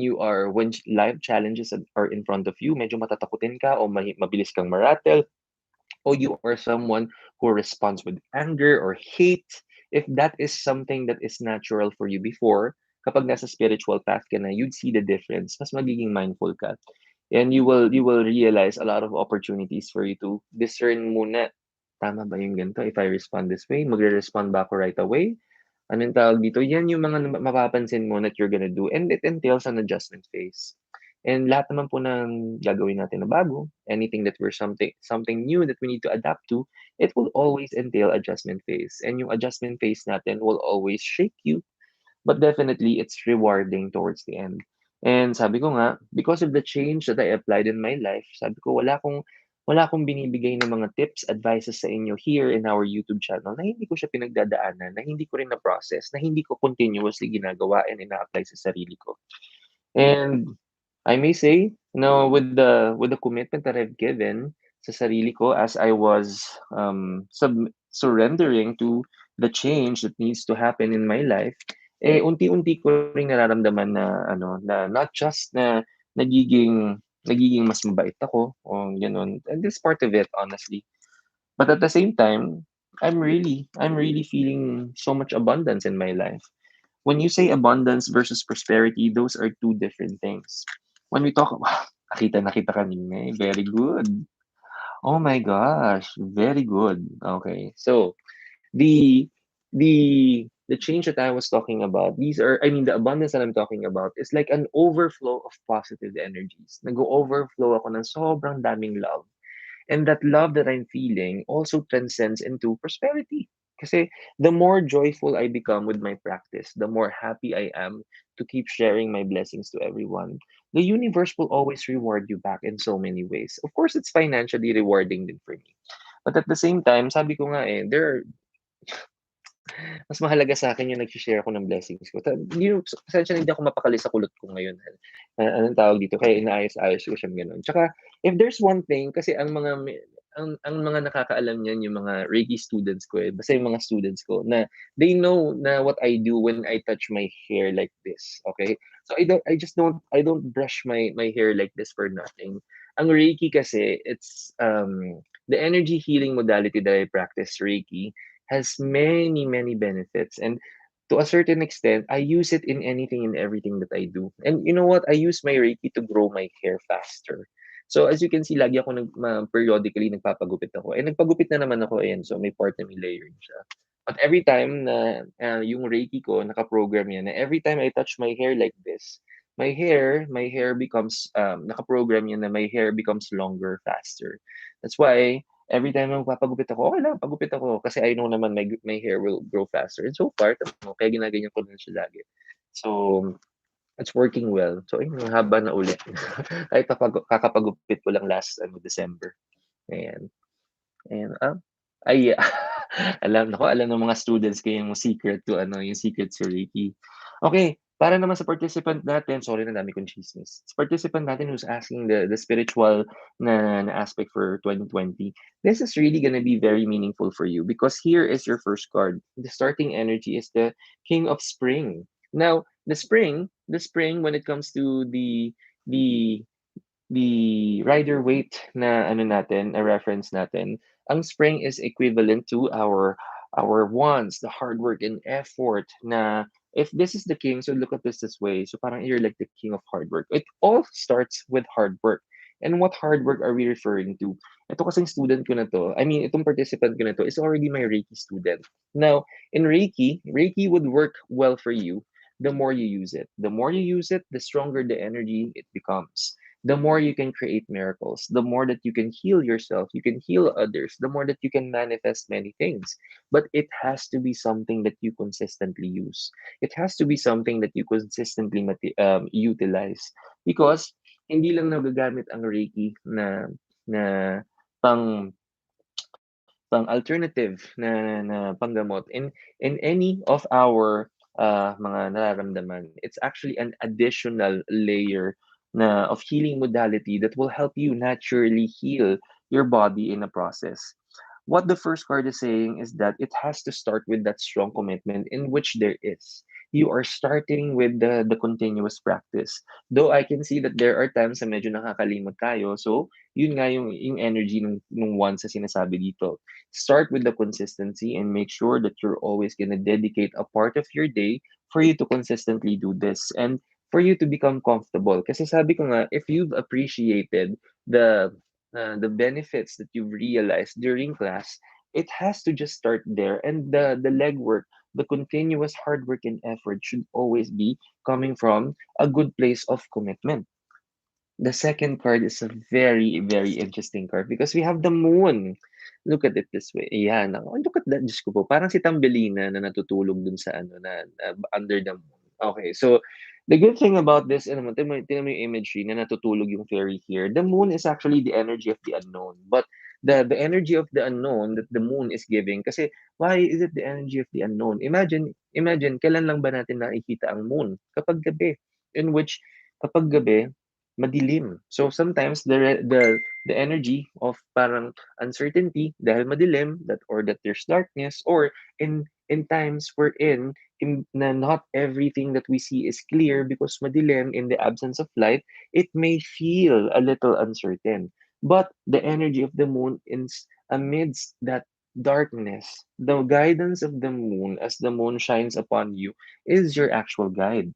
A: life challenges are in front of you, medyo matatakutin ka o mabilis kang maratel, or you are someone who responds with anger or hate, if that is something that is natural for you before, kapag nasa spiritual path ka na, you'd see the difference. Mas magiging mindful ka. And you will realize a lot of opportunities for you to discern muna, tama ba yung ganito? If I respond this way, magre-respond ba ako right away? Anong tawag dito? Yan yung mga mapapansin mo that you're gonna do, and it entails an adjustment phase. And lahat naman po ng gagawin natin na bago, anything that we're something new that we need to adapt to, it will always entail adjustment phase. And yung adjustment phase natin will always shake you, but definitely it's rewarding towards the end. And sabi ko nga, because of the change that I applied in my life, sabi ko wala akong binibigay ng mga tips, advices sa inyo here in our YouTube channel na hindi ko siya pinagdadaanan, na hindi ko rin na-process, na hindi ko continuously ginagawa and ina-apply sa sarili ko. And I may say, with the commitment that I've given sa sarili ko as I was surrendering to the change that needs to happen in my life, unti-unti ko ring nararamdaman na na not just na nagiging mas mabait ako o gano'n. And this part of it, honestly. But at the same time, I'm really feeling so much abundance in my life. When you say abundance versus prosperity, those are two different things. When we talk about nakita kanina, very good. Oh my gosh, very good. Okay. So, the the change that I was talking about, the abundance that I'm talking about is like an overflow of positive energies. Nag-overflow ako ng sobrang daming love. And that love that I'm feeling also transcends into prosperity. Kasi the more joyful I become with my practice, the more happy I am to keep sharing my blessings to everyone. The universe will always reward you back in so many ways. Of course, it's financially rewarding din for me. But at the same time, sabi ko nga mas mahalaga sa akin yung nagse-share ako ng blessings ko. Hindi yung pasensya na hindi ako mapakali sa kulot ko ngayon. Anong tawag dito, kaya inaayos-ayos ko siyang gano'n. Tsaka if there's one thing kasi ang mga nakakaalam niyan yung mga Reiki students ko, basta yung mga students ko na they know na what I do when I touch my hair like this, okay? So I don't brush my hair like this for nothing. Ang Reiki kasi, it's the energy healing modality that I practice, Reiki, has many, many benefits. And to a certain extent, I use it in anything and everything that I do. And you know what? I use my Reiki to grow my hair faster. So as you can see, lagi ako periodically nagpapagupit ako. Eh nagpagupit na naman ako, ayan. So may part na may layering siya. But every time na yung Reiki ko, naka-program yan, na every time I touch my hair like this, my hair becomes, naka-program yan na my hair becomes longer faster. That's why every time na magpapagupit ako, okay lang, pagupit ako. Kasi I know naman my hair will grow faster. And so far, kaya ginaganyan ko na siya lagi. So, it's working well. So, ayun, ang haba na uli. Kahit kakapagupit ko lang last December. Ayan. And, ay, alam ng mga students ko yung secret to yung secret to Reiki. Okay, para naman sa participant natin, sorry na dami kong chismis. Sa participant natin who's asking the spiritual na aspect for 2020, this is really gonna be very meaningful for you because here is your first card. The starting energy is the King of Spring. Now, the spring when it comes to the the rider weight na natin, a reference natin, ang spring is equivalent to our wants, the hard work and effort na if this is the king, so look at this way. So parang you're like the king of hard work. It all starts with hard work. And what hard work are we referring to? Ito kasing student ko na to, itong participant ko na to is already my Reiki student. Now, in Reiki would work well for you the more you use it. The more you use it, the stronger the energy it becomes, the more you can create miracles, the more that you can heal yourself, you can heal others, the more that you can manifest many things. But it has to be something that you consistently use. It has to be something that you consistently utilize. Because hindi lang nagagamit ang Reiki na pang alternative na panggamot in any of our mga nararamdaman. It's actually an additional layer of healing modality that will help you naturally heal your body in a process. What the first card is saying is that it has to start with that strong commitment in which there is. You are starting with the continuous practice. Though I can see that there are times na medyo nakakalimot tayo. So, yun nga yung energy nung one sa sinasabi dito. Start with the consistency and make sure that you're always going to dedicate a part of your day for you to consistently do this and for you to become comfortable. Kasi sabi ko nga, if you've appreciated the benefits that you've realized during class, it has to just start there. And the legwork, the continuous hard work and effort should always be coming from a good place of commitment. The second card is a very, very interesting card because we have the moon. Look at it this way, ayan, look at that, Diyos ko po, parang si Tambelina na natutulog dun sa ano na under the moon. Okay, so the good thing about this, ano mo, tingnan mo yung imagery na natutulog yung fairy here. The moon is actually the energy of the unknown, but the energy of the unknown that the moon is giving, kasi why is it the energy of the unknown? Imagine kailan lang ba natin nakikita ang moon? Kapag gabi, in which kapag gabi, madilim. So sometimes the energy of parang uncertainty dahil madilim, that there's darkness, or in times na not everything that we see is clear because madilim, in the absence of light, it may feel a little uncertain. But the energy of the moon amidst that darkness, the guidance of the moon as the moon shines upon you is your actual guide.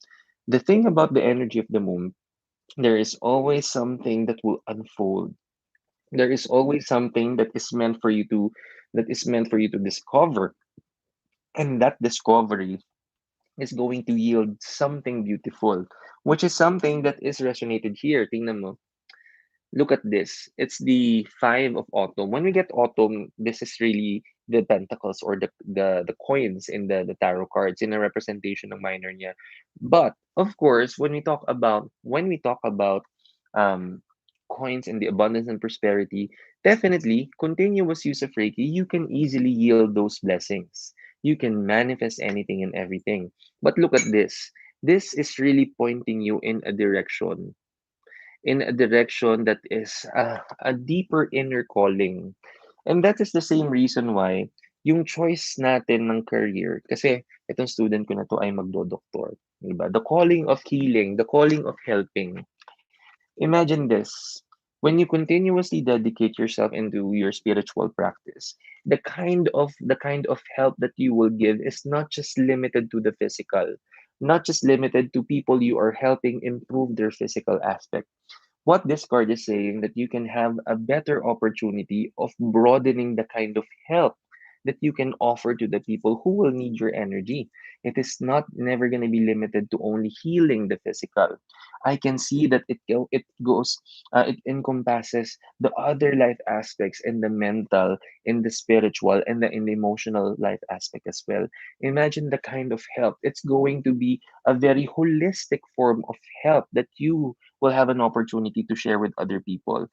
A: The thing about the energy of the moon, there is always something that will unfold. There is always something that is meant for you to discover, and that discovery is going to yield something beautiful, which is something that is resonated here. Tingnan mo. Look at this. It's the five of autumn. When we get autumn, this is really the pentacles, or the coins in the tarot cards, in a representation of minor niya. But of course, when we talk about um coins and the abundance and prosperity, definitely continuous use of Reiki, you can easily yield those blessings. You can manifest anything and everything. But look at this. This is really pointing you in a direction that is a deeper inner calling. And that is the same reason why yung choice natin ng career, kasi itong student ko na to ay magdodoktor, diba? The calling of healing, the calling of helping. Imagine this. When you continuously dedicate yourself into your spiritual practice, the kind of help that you will give is not just limited to the physical, not just limited to people you are helping improve their physical aspect. What this card is saying, that you can have a better opportunity of broadening the kind of help that you can offer to the people who will need your energy. It is not never going to be limited to only healing the physical. I can see that it encompasses the other life aspects, and the mental, in the spiritual, and in the emotional life aspect as well. Imagine the kind of help. It's going to be a very holistic form of help that you will have an opportunity to share with other people.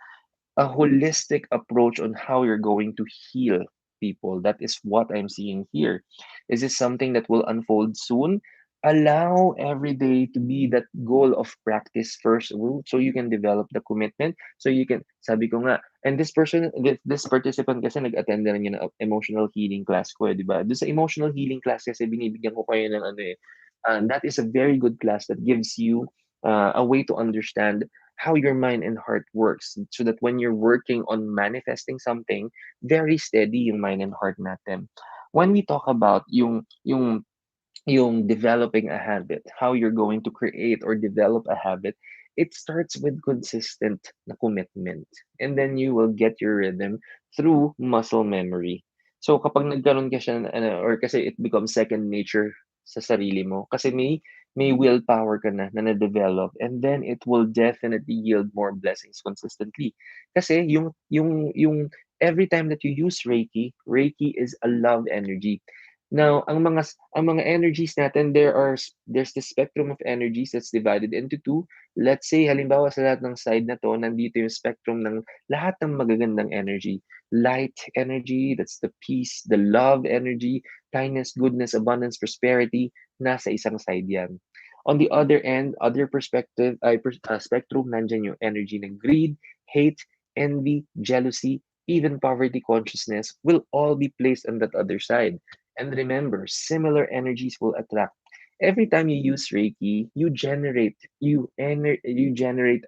A: A holistic approach on how you're going to heal people. That is what I'm seeing here. Is this something that will unfold soon? Allow every day to be that goal of practice first, so you can develop the commitment, so you can, sabi ko nga, and this participant kasi nag-attend na rin yun ng emotional healing class ko, di ba? Doon sa emotional healing class kasi binibigyan ko kayo ng ano that is a very good class that gives you a way to understand how your mind and heart works, so that when you're working on manifesting something, very steady yung mind and heart natin. When we talk about yung developing a habit, how you're going to create or develop a habit, it starts with consistent na commitment. And then you will get your rhythm through muscle memory. So kapag nagkaroon ka siya, or kasi it becomes second nature sa sarili mo, kasi may willpower ka na na-develop, and then it will definitely yield more blessings consistently. Kasi yung every time that you use Reiki is a love energy. Now, ang mga energies natin, there's the spectrum of energies that's divided into two. Let's say halimbawa sa lahat ng side na 'to, nandito yung spectrum ng lahat ng magagandang energy. Light energy, that's the peace, the love energy, kindness, goodness, abundance, prosperity, nasa isang side 'yan. On the other end, other perspective spectrum, nandiyan yung energy ng greed, hate, envy, jealousy, even poverty consciousness will all be placed on that other side. And remember, similar energies will attract. Every time you use Reiki, you generate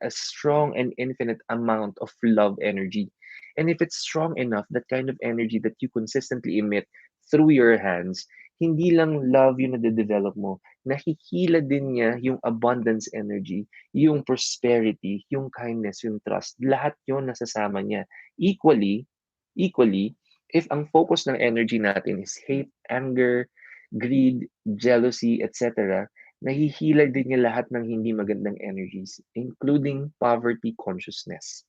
A: a strong and infinite amount of love energy. And if it's strong enough, that kind of energy that you consistently emit through your hands, hindi lang love yung nade-develop mo, nahihila din niya yung abundance energy, yung prosperity, yung kindness, yung trust. Lahat yun nasasama niya. Equally, if ang focus ng energy natin is hate, anger, greed, jealousy, etc., nahihila din niya lahat ng hindi magandang energies, including poverty consciousness.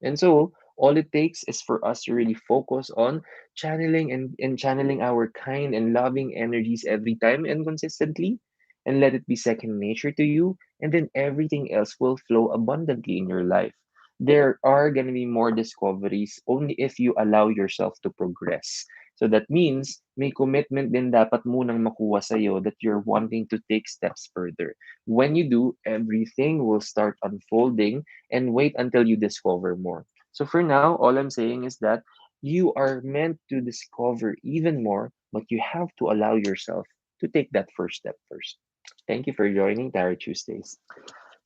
A: And so, All it takes is for us to really focus on channeling and channeling our kind and loving energies every time and consistently, and let it be second nature to you, and then everything else will flow abundantly in your life. There are going to be more discoveries only if you allow yourself to progress. So that means may commitment din dapat munang makuha sa'yo that you're wanting to take steps further. When you do, everything will start unfolding, and wait until you discover more. So for now, all I'm saying is that you are meant to discover even more, but you have to allow yourself to take that first step first. Thank you for joining Tarot Tuesdays.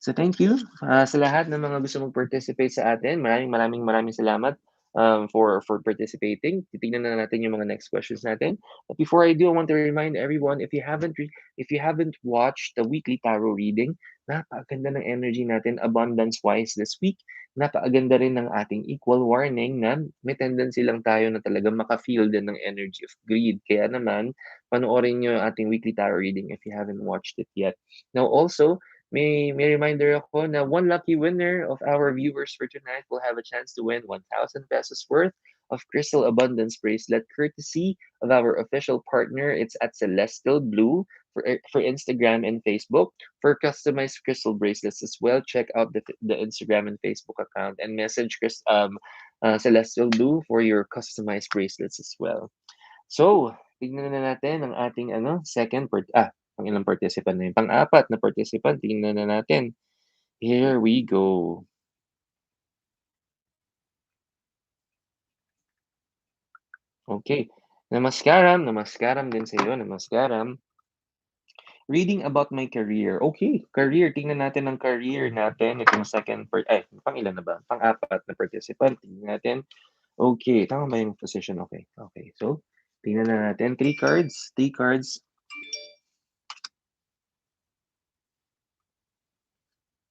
A: So thank you sa lahat ng mga gusto mag-participate sa atin. Maraming salamat for participating. Titingnan na natin yung mga next questions natin. But before I do, I want to remind everyone, if you haven't watched the weekly tarot reading, napakaganda ng energy natin abundance-wise this week. Napakaganda rin ng ating equal warning na may tendency lang tayo na talagang maka-feel din ng energy of greed. Kaya naman, panoorin nyo yung ating weekly tarot reading if you haven't watched it yet. Now also, may reminder ako na one lucky winner of our viewers for tonight will have a chance to win 1,000 pesos worth of Crystal Abundance bracelet courtesy of our official partner. It's at Celestial Blue for Instagram and Facebook. For customized crystal bracelets as well, check out the Instagram and Facebook account and message Celestial Blue for your customized bracelets as well. So, tignan na natin ang ating pang-ilang participant na yun. Pang-apat na participant, tingnan na natin. Here we go. Okay. Namaskaram din sa iyo, namaskaram. Reading about my career. Okay, career. Tingnan natin ang career natin. Itong pang-ilan na ba? Pang-apat na participant. Tingnan natin. Okay, tama ba yung position? Okay, okay. So, tingnan na natin. Three cards.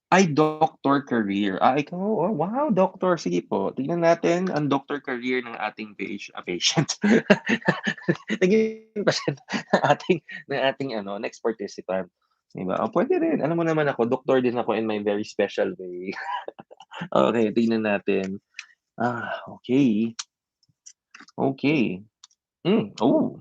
A: Ay, doctor career. Ikaw, oh, wow, doctor. Sige po, tignan natin ang doctor career ng ating patient. Naging patient ng ating next participant. Diba? Oh, pwede rin. Alam mo naman ako, doctor din ako in my very special way. Okay, tignan natin. Okay. Okay. Oh,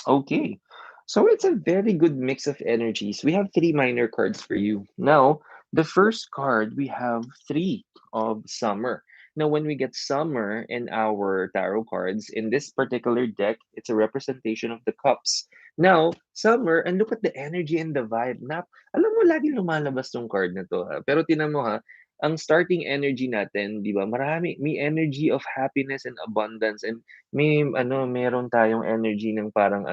A: okay. So it's a very good mix of energies. We have three minor cards for you. Now, the first card, we have three of summer. Now, when we get summer in our tarot cards, in this particular deck, it's a representation of the cups. Now, summer, and look at the energy and the vibe. Alam mo, lagi lumalabas tong card na to. Ha? Pero tinan mo ha, ang starting energy natin, di ba, may energy of happiness and abundance, and meron tayong energy ng parang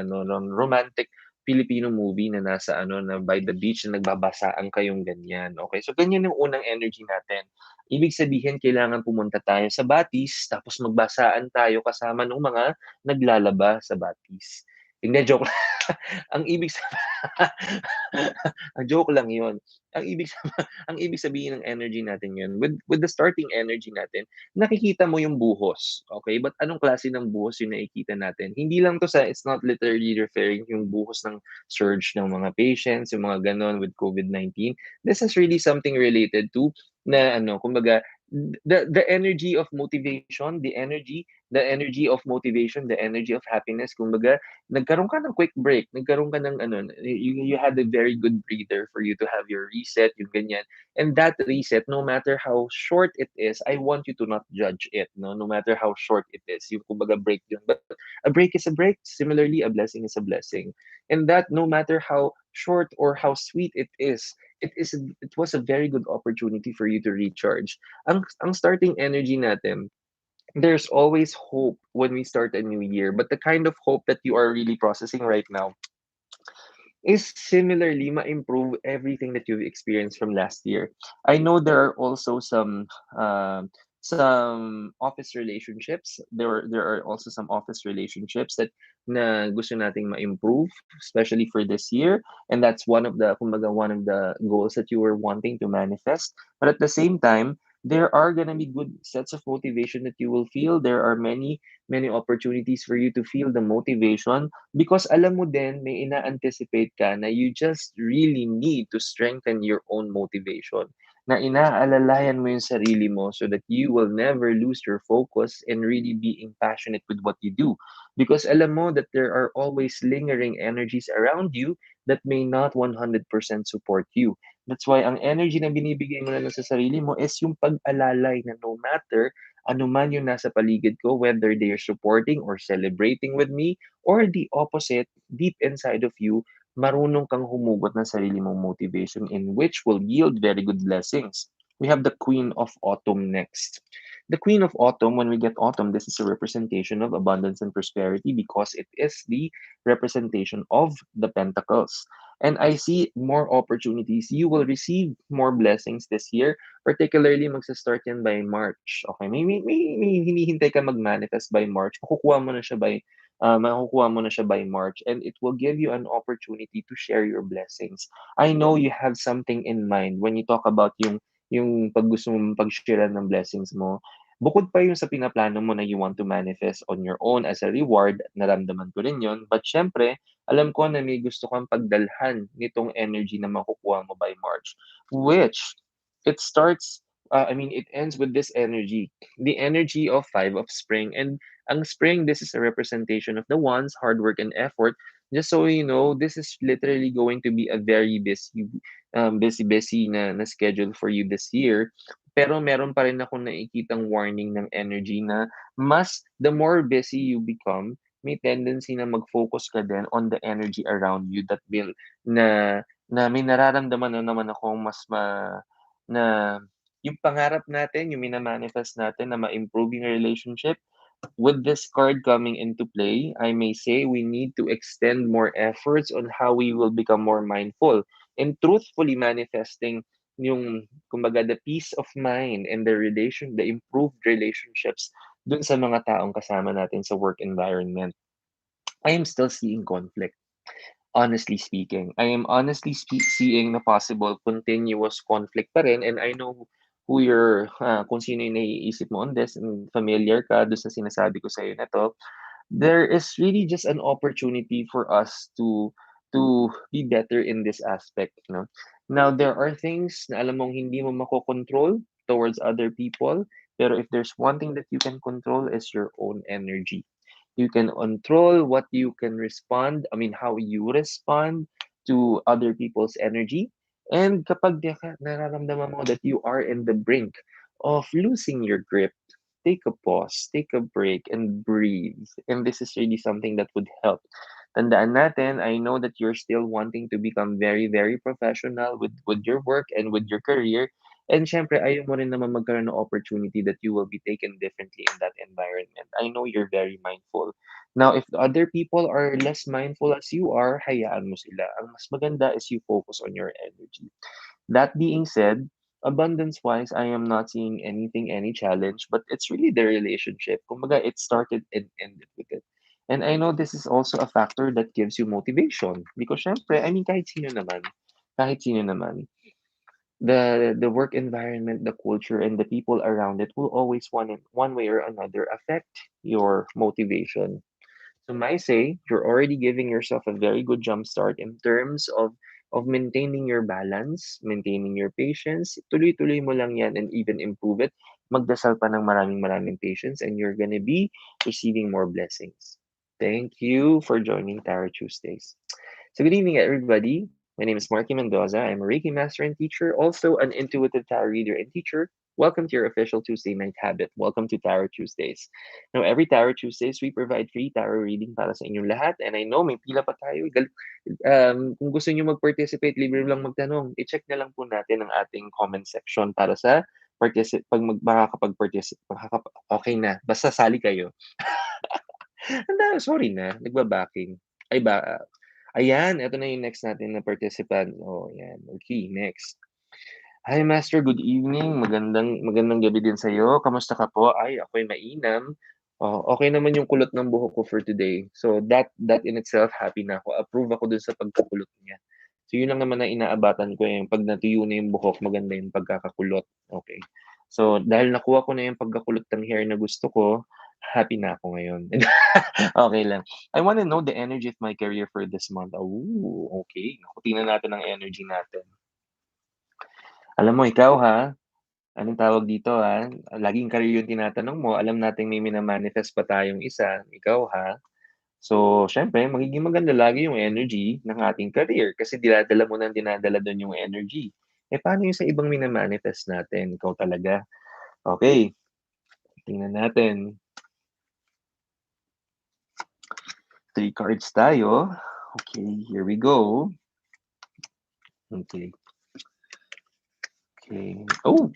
A: romantic Filipino movie na nasa na by the beach na nagbabasaan kayong ganyan. Okay, so ganyan yung unang energy natin. Ibig sabihin, kailangan pumunta tayo sa Batis, tapos magbasaan tayo kasama ng mga naglalaba sa Batis. Hindi, joke lang. Ang ibig joke lang yun. Ang ibig sabihin ng energy natin yun, with the starting energy natin, nakikita mo yung buhos, okay? But anong klase ng buhos yung nakikita natin? Hindi lang to it's not literally referring yung buhos ng surge ng mga patients, yung mga ganon with COVID-19. This is really something related to na kumbaga, the energy of motivation, the energy of motivation, the energy of happiness, kumbaga, nagkaroon ka ng quick break, nagkaroon ka ng you had a very good breather for you to have your reset, yung ganyan. And that reset, no matter how short it is, I want you to not judge it, no matter how short it is. Yung kumbaga break yun. But a break is a break. Similarly, a blessing is a blessing. And that no matter how short or how sweet it was a very good opportunity for you to recharge. Ang starting energy natin, there's always hope when we start a new year, but the kind of hope that you are really processing right now is similarly ma-improve everything that you've experienced from last year. I know there are also some office relationships. There are also some office relationships that na gusto nating ma-improve, especially for this year, and that's one of the goals that you were wanting to manifest. But at the same time, there are gonna be good sets of motivation that you will feel. There are many opportunities for you to feel the motivation because alam mo din, may ina-anticipate ka na you just really need to strengthen your own motivation. na inaalalayan mo yung sarili mo so that you will never lose your focus and really being passionate with what you do. Because alam mo that there are always lingering energies around you that may not 100% support you. That's why ang energy na binibigay mo na lang sa sarili mo is yung pag-alalay na no matter ano man yung nasa paligid ko, whether they are supporting or celebrating with me, or the opposite, deep inside of you, marunong kang humugot ng sarili mong motivation in which will yield very good blessings. We have the Queen of Autumn next. The Queen of Autumn, when we get autumn, this is a representation of abundance and prosperity because it is the representation of the Pentacles. And I see more opportunities. You will receive more blessings this year, particularly magsa-start yan by March. Okay, may hinihintay ka mag-manifest by March. Makukuha mo na siya by March, and it will give you an opportunity to share your blessings. I know you have something in mind when you talk about yung pag gusto mong pag-share ng blessings mo. Bukod pa yung sa pinaplano mo na you want to manifest on your own as a reward, naramdaman ko rin yun. But syempre, alam ko na may gusto kang pagdalhan nitong energy na makukuha mo by March, which it starts, it ends with this energy, the energy of Five of Spring. And ang spring, this is a representation of the ones, hard work and effort. Just so you know, this is literally going to be a very busy na schedule for you this year. Pero meron pa rin akong nakikitang warning ng energy na the more busy you become, may tendency na mag-focus ka din on the energy around you that will, na, na may nararamdaman na naman akong na yung pangarap natin, yung minamanifest natin na ma-improve yung relationship, with this card coming into play, I may say we need to extend more efforts on how we will become more mindful and truthfully manifesting yung, kumbaga, the peace of mind and the improved relationships dun sa mga taong kasama natin sa work environment. I am still seeing conflict. Honestly speaking, I am honestly seeing the possible continuous conflict pa rin, and I know kung sino yung naiisip mo on this and familiar ka doon sa sinasabi ko sa'yo na 'to. There is really just an opportunity for us to be better in this aspect, no? Now, there are things na alam mong hindi mo makokontrol towards other people, pero if there's one thing that you can control is your own energy. You can control what you can respond, how you respond to other people's energy. And kapag nararamdaman mo that you are in the brink of losing your grip, take a pause, take a break, and breathe. And this is really something that would help. Tandaan natin, I know that you're still wanting to become very, very professional with your work and with your career. And syempre, ayaw mo rin naman magkaroon ng opportunity that you will be taken differently in that environment. I know you're very mindful. Now, if the other people are less mindful as you are, hayaan mo sila. Ang mas maganda is you focus on your energy. That being said, abundance wise, I am not seeing any challenge, but it's really the relationship. Kumbaga, it started and ended with it. And I know this is also a factor that gives you motivation. Because syempre, kahit sino naman, the work environment, the culture, and the people around it will always one way or another affect your motivation. So my say, you're already giving yourself a very good jump start in terms of maintaining your balance, maintaining your patience. Tuloy-tuloy mo lang yan and even improve it. Magdasal pa ng maraming patience and you're gonna be receiving more blessings. Thank you for joining Tarot Tuesdays. So good evening, everybody. My name is Marky Mendoza. I'm a Reiki master and teacher, also an intuitive tarot reader and teacher. Welcome to your official Tuesday night habit. Welcome to Tarot Tuesdays. Now, every Tarot Tuesdays, we provide free tarot reading para sa inyong lahat. And I know may pila pa tayo. Kung gusto niyo mag-participate, libre lang magtanong. I-check na lang po natin ang ating comment section para sa okay na. Basta sali kayo. Sorry na, nagbabacking. Ayan, eto na yung next natin na participant. Oh, yan. Okay, next. Hi, Master. Good evening. Magandang gabi din sa'yo. Kamusta ka po? Ay, ako'y mainam. Oh, okay naman yung kulot ng buhok ko for today. So, that in itself, happy na ako. Approve ako dun sa pagkakulot niya. So, yun lang naman na inaabatan ko yung pag natuyo na yung buhok, maganda yung pagkakakulot. Okay. So, dahil nakuha ko na yung pagkakulot ng hair na gusto ko, happy na ako ngayon. Okay lang. I want to know the energy of my career for this month. Oh, okay. Naku, tingnan natin ang energy natin. Alam mo ikaw ha, anong tawag dito ha, laging career yung tinatanong mo, alam nating may mina-manifest pa tayong isa, ikaw ha. So, siyempre magiging maganda lagi yung energy ng ating career kasi dinadala mo ng dinadala dun yung energy. Eh, paano yung sa ibang mina-manifest natin, ikaw talaga? Okey, tingnan natin. 3 cards tayo. Okay, here we go. Okay, okay. Oh!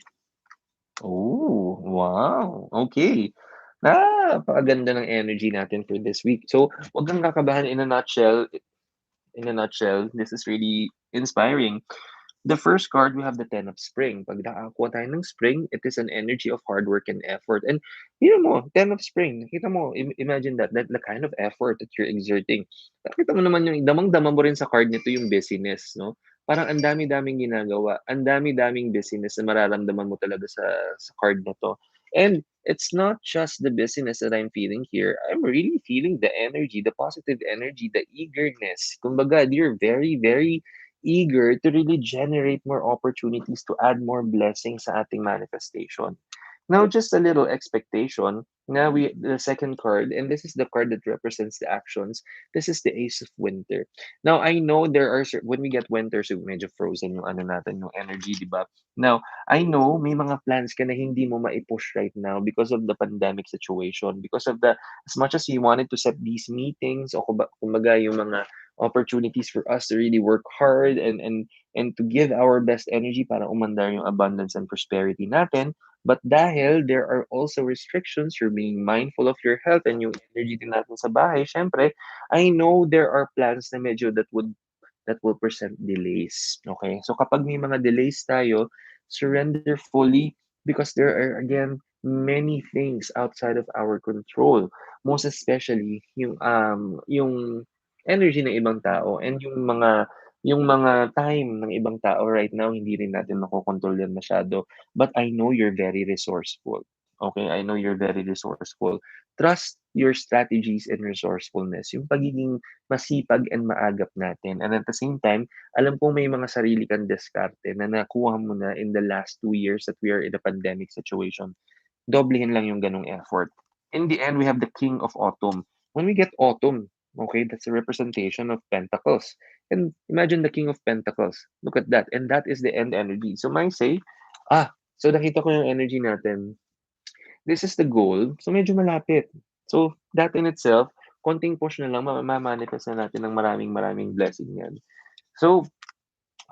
A: Oh, wow! Okay. Napakaganda ng energy natin for this week. So, 'wag kang kakabahan in a nutshell, this is really inspiring. The first card, we have the Ten of Spring. 'Pag nakakuha tayo ng Spring, it is an energy of hard work and effort. And tignan mo, Ten of Spring, nakita mo, imagine that the kind of effort that you're exerting. Nakita mo naman yung damang-dama mo rin sa card nito yung busyness, 'no? Parang ang dami-daming ginagawa, ang dami-daming busyness na mararamdaman mo talaga sa card na 'to. And it's not just the busyness that I'm feeling here. I'm really feeling the energy, the positive energy, the eagerness. Kumbaga, you're very, very eager to really generate more opportunities to add more blessings sa ating manifestation. Now, just a little expectation. Now, the second card, and this is the card that represents the actions. This is the Ace of Winter. Now, I know there are when we get winter, so medyo frozen yung ano natin, yung energy, di ba? Now, I know may mga plans ka na hindi mo maipush right now because of the pandemic situation, because of the as much as you wanted to set these meetings o kumbaga yung mga opportunities for us to really work hard and to give our best energy para umandar yung abundance and prosperity natin. But dahil there are also restrictions, you're being mindful of your health and yung energy din natin sa bahay, syempre, I know there are plans na medyo that will present delays. Okay? So kapag may mga delays tayo, surrender fully because there are again many things outside of our control. Most especially yung energy ng ibang tao and yung mga time ng ibang tao right now hindi rin natin makokontrol yan masyado. But I know you're very resourceful. Okay, I know you're very resourceful. Trust your strategies and resourcefulness. Yung pagiging masipag and maagap natin. And at the same time, alam kong may mga sarili kang diskarte na nakuha mo na in the last 2 years that we are in a pandemic situation. Doblehin lang yung ganong effort. In the end, we have the King of Autumn. When we get Autumn, okay, that's a representation of Pentacles. And imagine the King of Pentacles. Look at that. And that is the end energy. So, may say, so nakita ko yung energy natin. This is the goal. So, medyo malapit. So, that in itself, konting push na lang, ma-manifest na natin ng maraming maraming blessing yan. So,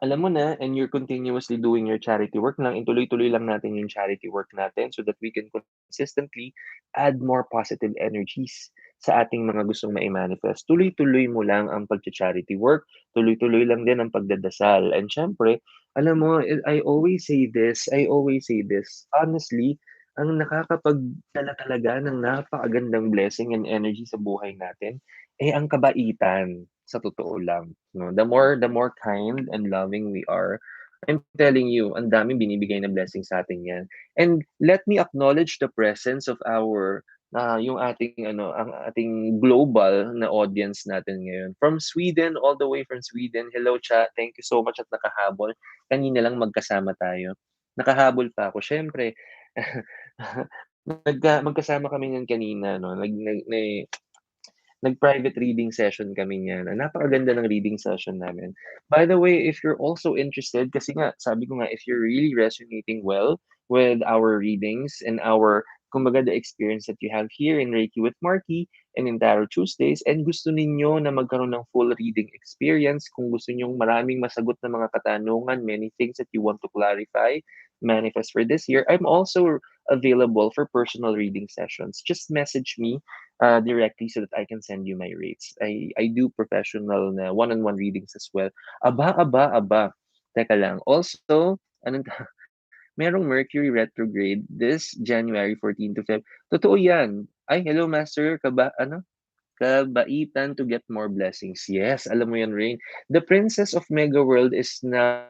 A: alam mo na and you're continuously doing your charity work lang, ituloy-tuloy lang natin yung charity work natin so that we can consistently add more positive energies sa ating mga gustong mai-manifest. Tuloy-tuloy mo lang ang pagcha-charity work, tuloy-tuloy lang din ang pagdadasal. And siyempre, alam mo, I always say this, honestly, ang nakakapagdala talaga ng napakagandang blessing and energy sa buhay natin, eh ang kabaitan, sa totoo lang. No, the more kind and loving we are, I'm telling you, ang daming binibigay na blessing sa atin 'yan. And let me acknowledge the presence of yung ating ang ating global na audience natin ngayon. From Sweden, all the way from Sweden. Hello, chat. Thank you so much at nakahabol. Kanina lang magkasama tayo. Nakahabol pa ako. Siyempre, magkasama kami niyan kanina 'no, nag-private reading session kami niyan. Napakaganda ng reading session namin. By the way, if you're also interested, kasi nga, sabi ko nga, if you're really resonating well with our readings and kumbaga, the experience that you have here in Reiki with Marky and in Tarot Tuesdays, and gusto ninyo na magkaroon ng full reading experience, kung gusto niyo maraming masagot na mga katanungan, many things that you want to clarify, manifest for this year, I'm also available for personal reading sessions. Just message me directly so that I can send you my rates. I do professional na one-on-one readings as well. Aba, aba, aba. Teka lang. Also, anong merong Mercury retrograde this January 14 to Feb. Totoo yan. Ay, hello master, kabaitan to get more blessings. Yes, alam mo yan, Rain. The Princess of Mega World is now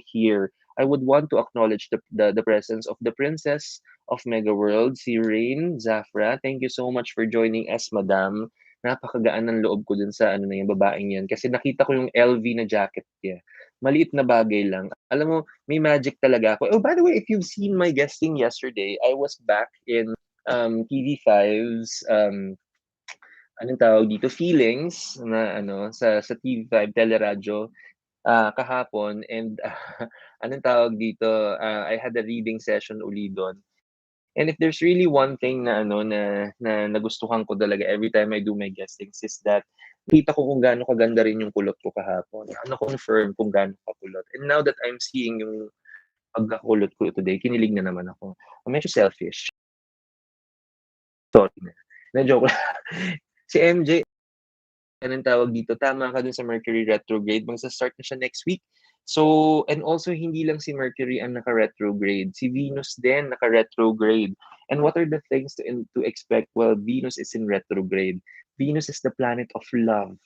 A: here. I would want to acknowledge the presence of the Princess of Mega World, si Rain Zafra. Thank you so much for joining us, Madam. napakagaan ng loob ko dun sa ano na yun, babaeng yan kasi nakita ko yung LV na jacket niya. Maliit na bagay lang. Alam mo, may magic talaga ako. Oh, by the way, if you've seen my guesting yesterday, I was back in TV5's anong tawag dito, feelings na ano sa TV5 teleradyo kahapon and anong tawag dito, I had a reading session uli dun. And if there's really one thing na ano na nagustuhan ko talaga every time I do my guestings is that kita ko kung gaano kaganda rin yung kulot ko kahapon. Na-confirm kung gaano kakulot. And now that I'm seeing yung pagkakulot ko today, kinilig na naman ako. Medyo selfish, sorry na. Na-joke lang. Si MJ, anong tawag dito, tama ka dun sa Mercury retrograde, magsa-start na siya next week. So, and also hindi lang si Mercury ang naka-retrograde, si Venus din naka-retrograde. And what are the things to expect? Well, Venus is in retrograde. Venus is the planet of love.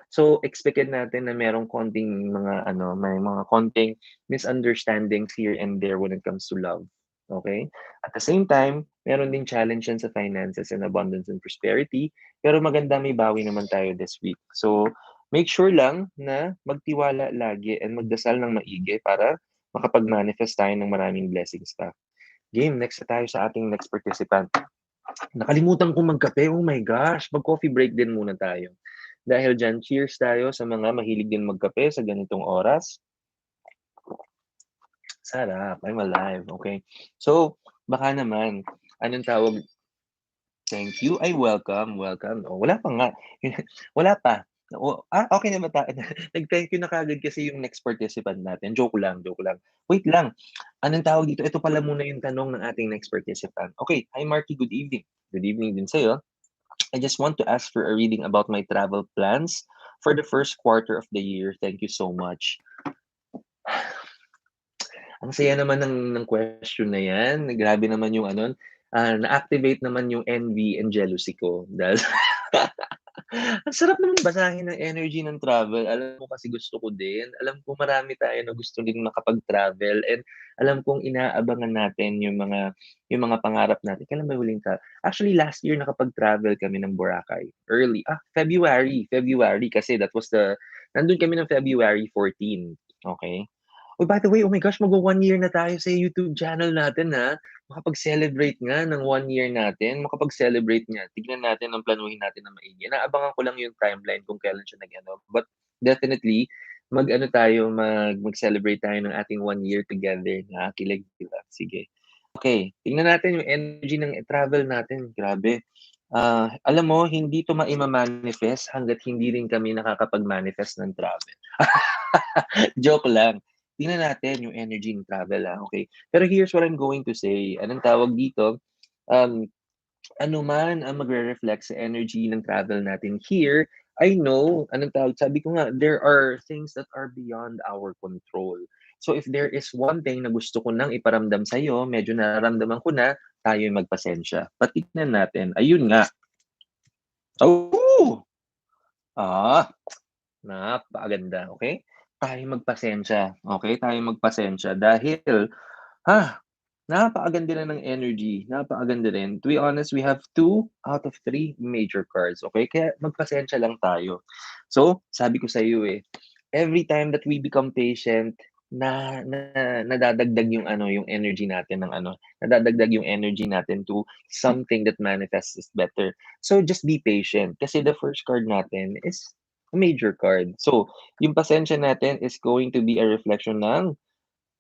A: So, expected natin na merong konting mga ano, may mga konting misunderstandings here and there when it comes to love. Okay? At the same time, meron din challenge yan sa finances and abundance and prosperity. Pero maganda may bawi naman tayo this week. So, make sure lang na magtiwala lagi and magdasal ng maigi para makapag-manifest tayo ng maraming blessings pa. Game, next na tayo sa ating next participant. Nakalimutan kong magkape. Oh my gosh, mag-coffee break din muna tayo. Dahil diyan, cheers tayo sa mga mahilig din magkape sa ganitong oras. Sarap, I'm alive, okay. So, baka naman, anong tawag? Thank you, ay welcome, welcome. Oh, wala pa nga. Wala pa. Okay na ba nag-thank you na kaagad kasi yung next participant natin. Joke lang, joke lang. Wait lang, anong tawag dito? Ito pala muna yung tanong ng ating next participant. Okay, hi Marky, good evening. Good evening din sa'yo. I just want to ask for a reading about my travel plans for the first quarter of the year. Thank you so much. Ang saya naman ng question na 'yan. Grabe naman yung ano, na-activate naman yung envy and jealousy ko dahil ang sarap naman basahin ng energy ng travel. Alam mo kasi gusto ko din. Alam ko marami tayo na gusto din makapag-travel and alam kong inaabangan natin yung mga pangarap natin. Kailan ba huling actually last year nakapag-travel kami ng Boracay. February kasi that was nandun kami ng February 14, okey? Oh, by the way, oh my gosh, magwa-one year na tayo sa YouTube channel natin, makapag-celebrate nga ng one year natin, makapag-celebrate nga. Tignan natin ang planuhin natin ng maigi. Inaabangan ko lang yung timeline kung kailan siya nag-ano. But definitely, mag-ano tayo, mag-celebrate tayo ng ating one year together. Nakakilig, di ba? Sige. Okay, tingnan natin yung energy ng travel natin. Grabe. Alam mo, hindi 'to maima-manifest hangga't hindi rin kami nakakapag-manifest ng travel. Joke lang. Tingnan natin yung energy ng travel, okay. Pero here's what I'm going to say, anong tawag dito, um, ano man ang magre-reflect sa energy ng travel natin here, I know, anong tawag, sabi ko nga, there are things that are beyond our control. So if there is one thing na gusto ko nang iparamdam sa'yo, medyo nararamdaman ko na, tayo'y magpasensya. Patignan natin, ayun nga. Oh! Ah, napakaganda, okay. Tayong magpasensya, okay. Tayong magpasensya dahil, ha, napakaganda na ng energy, napakaganda rin. To be honest, we have 2 out of 3 major cards, okay? Kaya magpasensya lang tayo. So, sabi ko sa iyo every time that we become patient, nadadagdag yung ano, yung energy natin ng ano, nadadagdag yung energy natin to something that manifests is better. So, just be patient kasi the first card natin is a major card. So, yung pasensya natin is going to be a reflection ng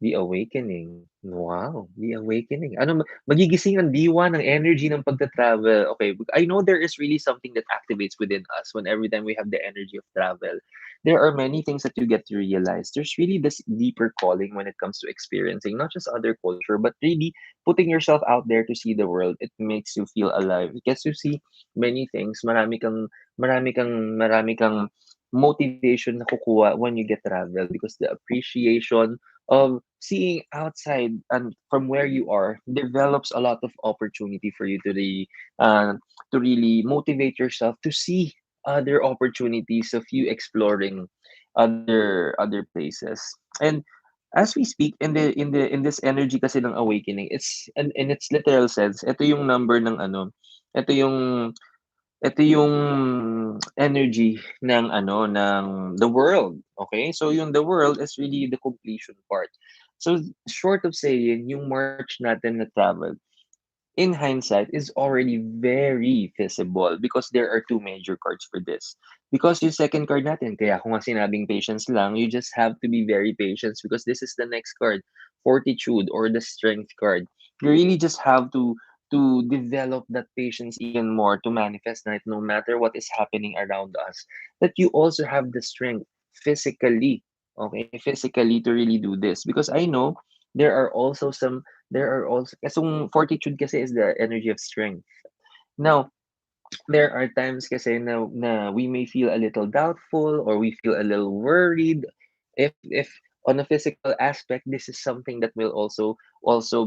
A: The Awakening. Wow, The Awakening. Ano magigising ang diwa ng energy ng pagta-travel. Okay, I know there is really something that activates within us when every time we have the energy of travel. There are many things that you get to realize. There's really this deeper calling when it comes to experiencing not just other culture, but really putting yourself out there to see the world. It makes you feel alive. It gets to see many things. Marami kang motivation na kukuha when you get travel because the appreciation of seeing outside and from where you are develops a lot of opportunity for you to really motivate yourself to see other opportunities of you exploring other places. And as we speak in this energy kasi ng awakening, it's in its literal sense, ito yung number ng ano, ito yung Ito yung energy ng ano, ng the world, okay? So yung the world is really the completion part. So short of saying, yung March natin na travel, in hindsight, is already very feasible because there are two major cards for this. Because yung second card natin, kaya kung nga sinabing patience lang, you just have to be very patient because this is the next card, fortitude or the strength card. You really just have to develop that patience even more to manifest that no matter what is happening around us, that you also have the strength physically, okay, physically to really do this. Because I know there are also some there are also kasong fortitude kasi is the energy of strength. Now, there are times kasi na we may feel a little doubtful or we feel a little worried if on a physical aspect this is something that will also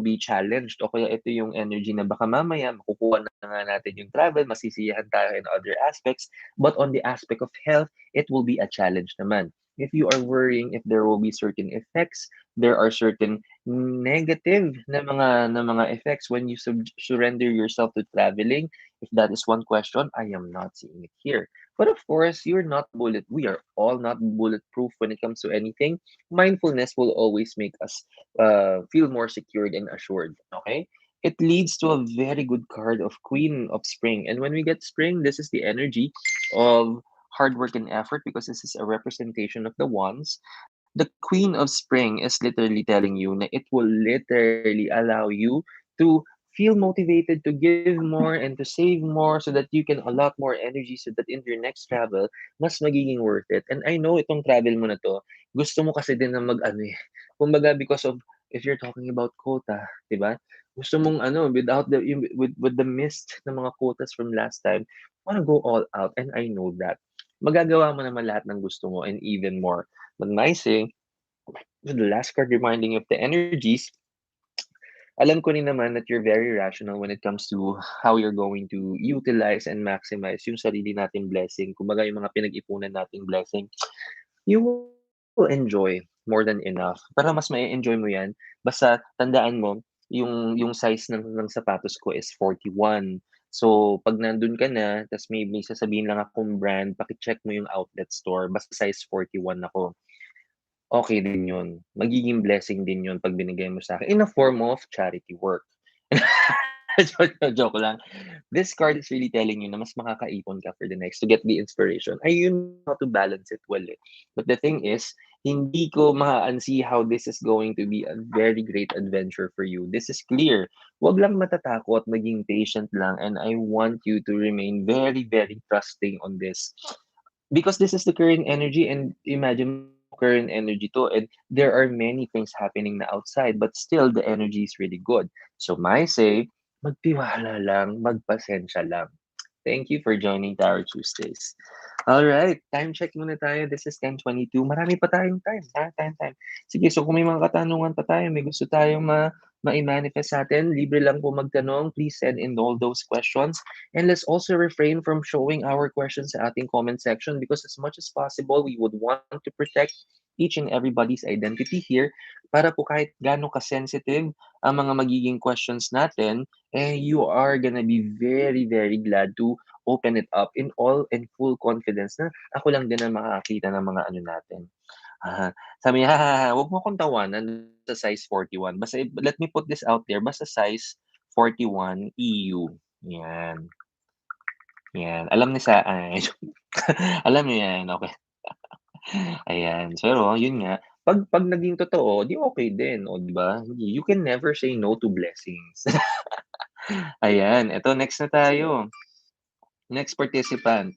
A: be challenged o kaya ito yung energy na baka mamaya makukuha na nga natin yung travel, masisiyahan tayo in other aspects, but on the aspect of health it will be a challenge naman. If you are worrying if there will be certain effects, there are certain negative na mga effects when you surrender yourself to traveling. If that is one question, I am not seeing it here. But of course, we are all not bulletproof when it comes to anything. Mindfulness will always make us feel more secured and assured. Okay? It leads to a very good card of Queen of Spring. And when we get Spring, this is the energy of hard work and effort because this is a representation of the wands. The Queen of Spring is literally telling you na it will literally allow you to feel motivated to give more and to save more so that you can allot more energy so that in your next travel, mas magiging worth it. And I know itong travel mo na to, gusto mo kasi din na mag-ano eh. Kumbaga because of, if you're talking about quota, di ba? Gusto mong ano, without with the mist ng mga quotas from last time, wanna go all out and I know that. Magagawa mo naman lahat ng gusto mo and even more. But my say, with the last card reminding you of the energies, alam ko rin naman that you're very rational when it comes to how you're going to utilize and maximize yung sarili nating blessing. Kumbaga yung mga pinag-ipunan nating blessing, you will enjoy more than enough. Para mas ma-enjoy mo yan, basta tandaan mo, yung size ng sapatos ko is 41. So, pag nandun ka na, tas may sasabihin lang akong brand, paki-check mo yung outlet store, basta size 41 ako. Okay din yun. Magiging blessing din yun 'pag binigay mo sa'kin in a form of charity work. Joke lang. This card is really telling you na mas makakaipon ka for the next to get the inspiration. Ayun how to balance it well, eh. But the thing is, hindi ko maa-unsee how this is going to be a very great adventure for you. This is clear. Wag lang matatakot, maging patient lang, and I want you to remain very, very trusting on this. Because this is the current energy and imagine current energy to and there are many things happening na outside but still the energy is really good. So my say, magtiwala lang, magpasensya lang. Thank you for joining Tower Tuesdays. All right, time check muna tayo. This is 10:22. Marami pa tayong time. Time. Sige, so kung may mga katanungan pa tayo, may gusto tayong ma-manifest sa atin, libre lang po magtanong. Please send in all those questions. And let's also refrain from showing our questions sa ating comment section because as much as possible, we would want to protect each and everybody's identity here para po kahit gaano ka-sensitive ang mga magiging questions natin, you are gonna be very, very glad to open it up in all and full confidence na ako lang din ang makakakita ng mga ano natin. Sabi niya, "Wag mo akong tawanan sa size 41 basta let me put this out there, basta size 41 EU." 'Yan, 'yan. Alam ni sa ay alam niyo 'yan, okey. Ayan, pero yun nga, 'pag naging totoo, 'di okey din, oh, 'di ba? You can never say no to blessings. Ayan, eto next na tayo. Next participant.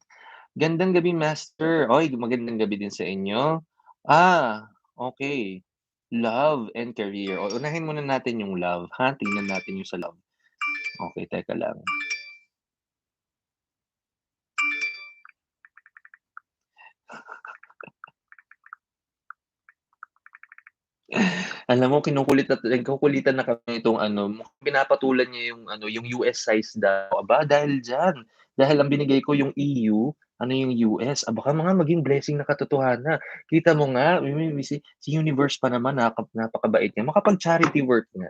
A: Gandang gabi master. Oy, magandang gabi din sa inyo. Okay. Love and career. O unahin muna natin yung love, ha? Tingnan natin yung sa love. Okay, teka lang. Alam mo nagkukulitan na kami nitong ano, mukhang pinapatulan niya yung ano, yung US size daw. Aba, dahil diyan, dahil ang binigay ko yung EU, ano yung US, baka mga maging blessing na katotohanan. Kita mo nga, si Universe pa naman napakabait niya, makapag-charity work nga.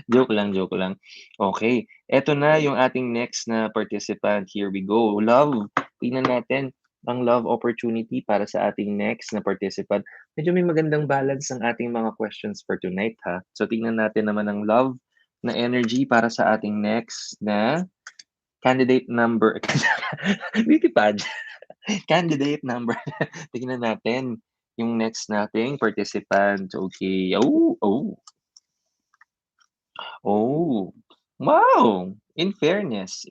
A: Joke lang, joke lang. Okay, eto na yung ating next na participant. Here we go. Love, tingnan natin ang love opportunity para sa ating next na participant. Medyo may magandang balance ang ating mga questions for tonight, ha? So, tingnan natin naman ang love na energy para sa ating next na candidate number. Beauty pageant. Candidate number. Tingnan natin yung next nating participant. Okay. Oh, oh. Oh, wow! In fairness.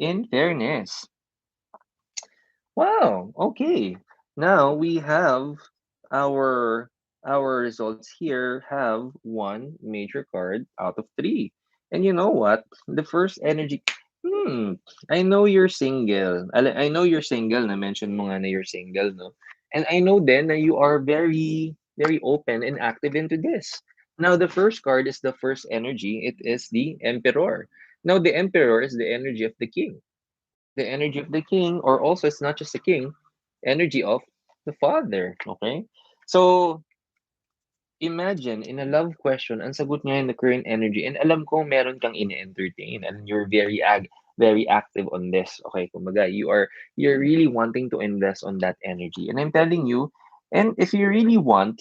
A: Wow, okay. Now we have our our results here have one major card out of three. And you know what? The first energy hmm, I know you're single. I know you're single na mention mo nga na you're single, no? And I know then na you are very very open and active into this. Now the first card is the first energy. It is the Emperor. Now the Emperor is the energy of the king, the energy of the king, or also it's not just the king, energy of the father. Okay? So imagine in a love question, ang sagot niya yung the current energy. And alam ko meron kang ini-entertain and you're very active on this. Okay, kumbaga, you're really wanting to invest on that energy. And I'm telling you, and if you really want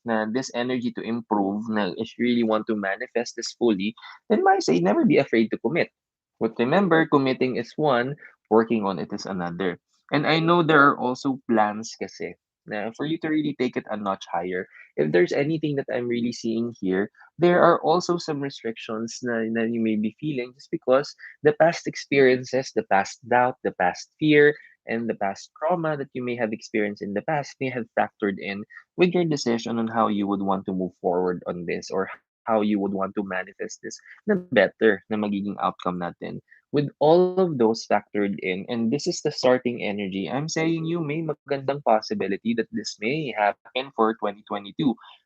A: na this energy to improve, na if you really want to manifest this fully, then I say never be afraid to commit. But remember, committing is one, working on it is another. And I know there are also plans kasi na for you to really take it a notch higher. If there's anything that I'm really seeing here, there are also some restrictions na you may be feeling just because the past experiences, the past doubt, the past fear, and the past trauma that you may have experienced in the past may have factored in with your decision on how you would want to move forward on this or how you would want to manifest this na better na magiging outcome natin. With all of those factored in, and this is the starting energy, I'm saying you may magandang possibility that this may happen for 2022.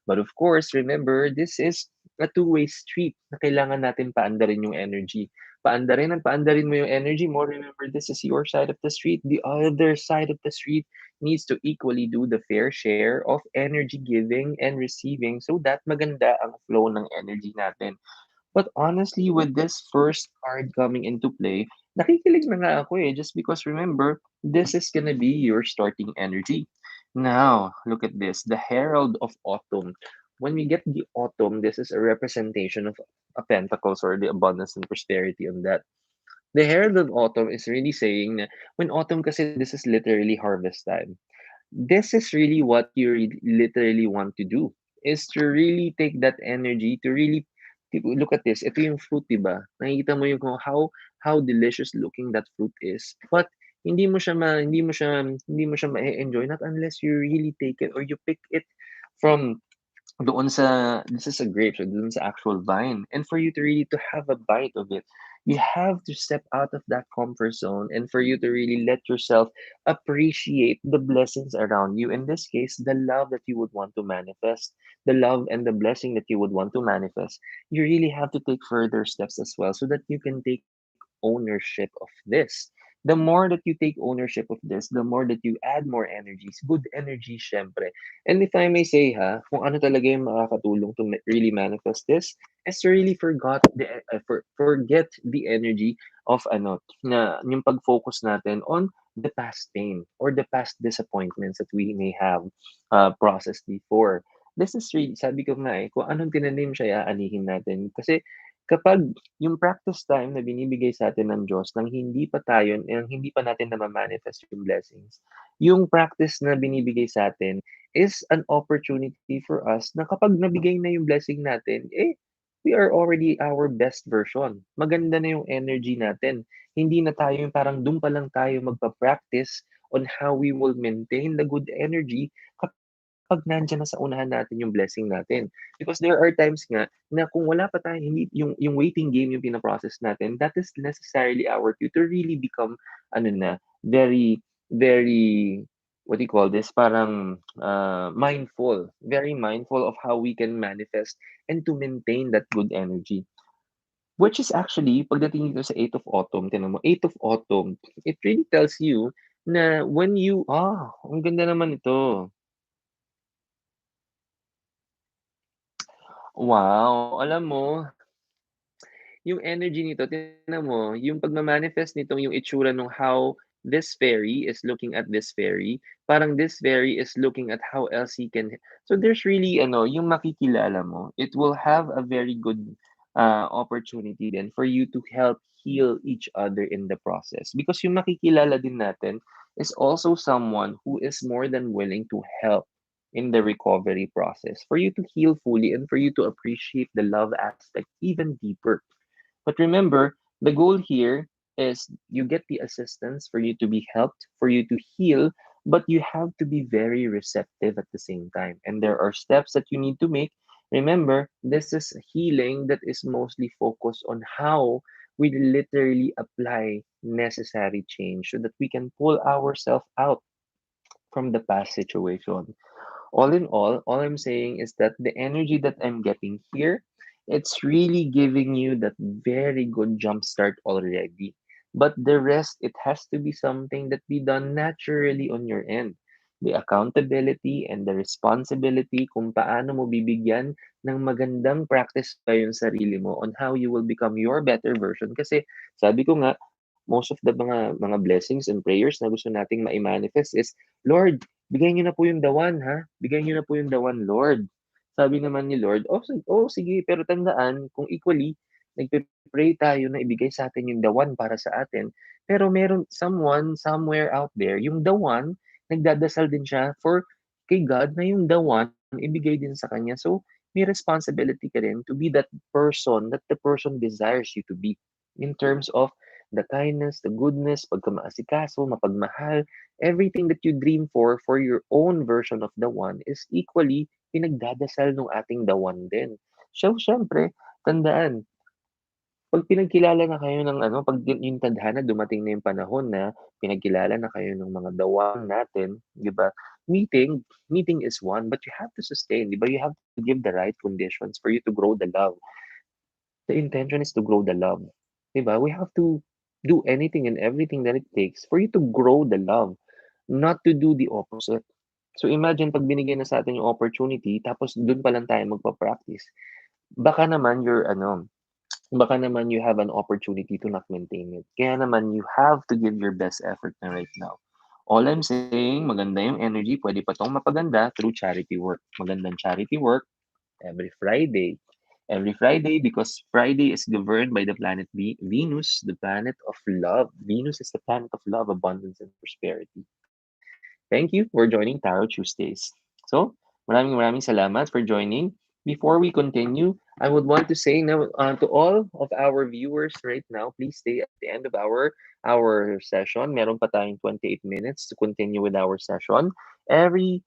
A: But of course, remember, this is a two-way street na kailangan natin paandarin yung energy. Paandarin at paandarin mo yung energy mo. Remember, this is your side of the street. The other side of the street needs to equally do the fair share of energy giving and receiving so that maganda ang flow ng energy natin. But honestly, with this first card coming into play, nakikilig na nga ako eh, just because remember, this is gonna be your starting energy. Now, look at this, the Herald of Autumn. When we get the autumn, this is a representation of a pentacles or the abundance and prosperity on that. The Herald of Autumn is really saying na when autumn kasi this is literally harvest time. This is really what you literally want to do, is to really take that energy to really look at this. Ito yung fruit, diba? Nakikita mo yung kung how delicious looking that fruit is. But hindi mo siya ma-enjoy not unless you really take it or you pick it from doon sa this is a grape, so doon sa actual vine. And for you to really to have a bite of it, you have to step out of that comfort zone and for you to really let yourself appreciate the blessings around you. In this case, the love that you would want to manifest, the love and the blessing that you would want to manifest. You really have to take further steps as well so that you can take ownership of this. The more that you take ownership of this, the more that you add more energies, good energy, syempre. And if I may say, kung ano talaga yung makakatulong to really manifest this, is to really forget the energy of yung pag-focus natin on the past pain or the past disappointments that we may have processed before. This is really, sabi ko nga kung anong tinanim siya, aanihin natin. Kasi kapag yung practice time na binibigay sa atin ng Diyos nang hindi pa natin nama-manifest yung blessings, yung practice na binibigay sa atin is an opportunity for us na kapag nabigay na yung blessing natin, we are already our best version. Maganda na yung energy natin. Hindi na tayo yung parang dun pa lang tayo magpa-practice on how we will maintain the good energy kapag nandiyan na sa unahan natin yung blessing natin. Because there are times nga na kung wala pa tayo, hindi, yung waiting game yung pinaprocess natin, that is necessarily our cue to really become, very, very, what do you call this, parang very mindful of how we can manifest and to maintain that good energy. Which is actually, pagdating dito sa 8 of Autumn, tinan mo, 8 of Autumn, it really tells you na when you, ang ganda naman ito. Wow, alam mo yung energy nito tingnan mo, yung pagma-manifest nitong yung itsura nung how this fairy is looking at this fairy, parang this fairy is looking at how else he can so there's really ano, yung makikilala mo, it will have a very good, opportunity then for you to help heal each other in the process. Because yung makikilala din natin is also someone who is more than willing to help in the recovery process for you to heal fully and for you to appreciate the love aspect even deeper. But remember, the goal here is you get the assistance for you to be helped, for you to heal, but you have to be very receptive at the same time. And there are steps that you need to make. Remember, this is healing that is mostly focused on how we literally apply necessary change so that we can pull ourselves out from the past situation. All in all I'm saying is that the energy that I'm getting here, it's really giving you that very good jump start already. But the rest, it has to be something that be done naturally on your end. The accountability and the responsibility kung paano mo bibigyan ng magandang practice pa yung sarili mo on how you will become your better version. Kasi sabi ko nga, most of the mga blessings and prayers na gusto nating ma-manifest is, Lord, bigyan niyo na po yung dawan, ha? Bigyan niyo na po yung dawan, Lord. Sabi naman ni Lord, oh, sige, pero tandaan, kung equally, nagpe-pray tayo na ibigay sa atin yung dawan para sa atin, pero meron someone, somewhere out there, yung dawan, nagdadasal din siya for kay God na yung dawan, ibigay din sa kanya. So, may responsibility ka rin to be that person that the person desires you to be in terms of the kindness, the goodness, pagkamaasikaso, mapagmahal, everything that you dream for your own version of the one is equally pinagdadasal ng ating the one din. So, syempre, tandaan, pag pinagkilala na kayo ng ano, pag yung tadhana dumating na yung panahon na pinagkilala na kayo ng mga the one natin, 'di ba? Meeting is one, but you have to sustain, 'di ba? You have to give the right conditions for you to grow the love. The intention is to grow the love. 'Di ba? We have to do anything and everything that it takes for you to grow the love, not to do the opposite. So imagine pag binigyan na sa atin yung opportunity tapos dun pa lang tayo magpa-practice. Baka naman you're ano, baka naman you have an opportunity to not maintain it. Kaya naman you have to give your best effort na right now. All I'm saying, maganda yung energy, pwede pa tong mapaganda through charity work. Magandang charity work every Friday. Every Friday, because Friday is governed by the planet Venus, the planet of love. Venus is the planet of love, abundance, and prosperity. Thank you for joining Tarot Tuesdays. So, maraming salamat for joining. Before we continue, I would want to say now to all of our viewers right now, please stay at the end of our session. Meron pa tayong 28 minutes to continue with our session. Every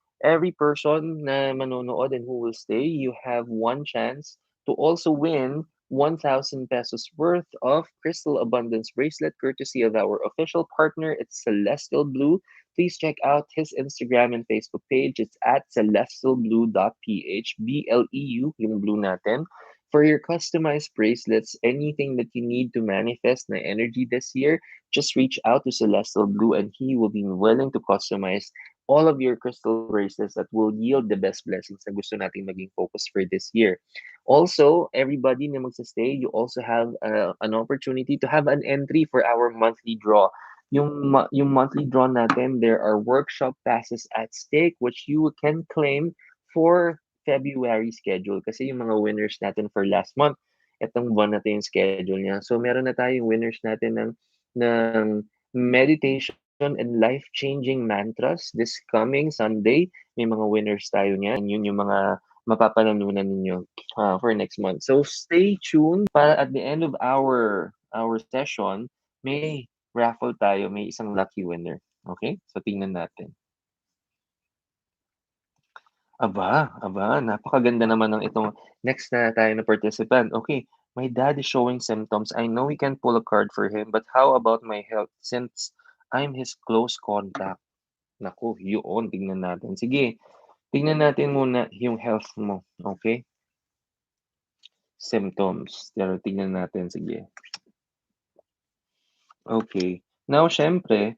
A: person na manonood and who will stay, you have one chance to also win 1,000 pesos worth of Crystal Abundance bracelet courtesy of our official partner. It's Celestial Blue. Please check out his Instagram and Facebook page. It's at celestialblue.ph, BLEU, yung blue natin. For your customized bracelets, anything that you need to manifest na energy this year, just reach out to Celestial Blue and he will be willing to customize all of your crystal bracelets that will yield the best blessings na gusto nating maging focus for this year. Also, everybody na magsastay, you also have an opportunity to have an entry for our monthly draw. Yung monthly draw natin, there are workshop passes at stake which you can claim for February schedule kasi yung mga winners natin for last month, etong buwan natin yung schedule niya. So meron na tayong winners natin ng meditation and life-changing mantras this coming Sunday. May mga winners tayo niyan. Yun yung mga mapapanalunan ninyo for next month. So stay tuned para at the end of our session, may raffle tayo, may isang lucky winner. Okay? So tingnan natin. Aba, napakaganda naman ng itong next na tayo na participant. Okay, my dad is showing symptoms. I know we can pull a card for him, but how about my health since I'm his close contact? Naku, yun, tingnan natin. Sige, tingnan natin muna yung health mo. Okay? Symptoms. Pero tingnan natin, sige. Okay. Now, syempre,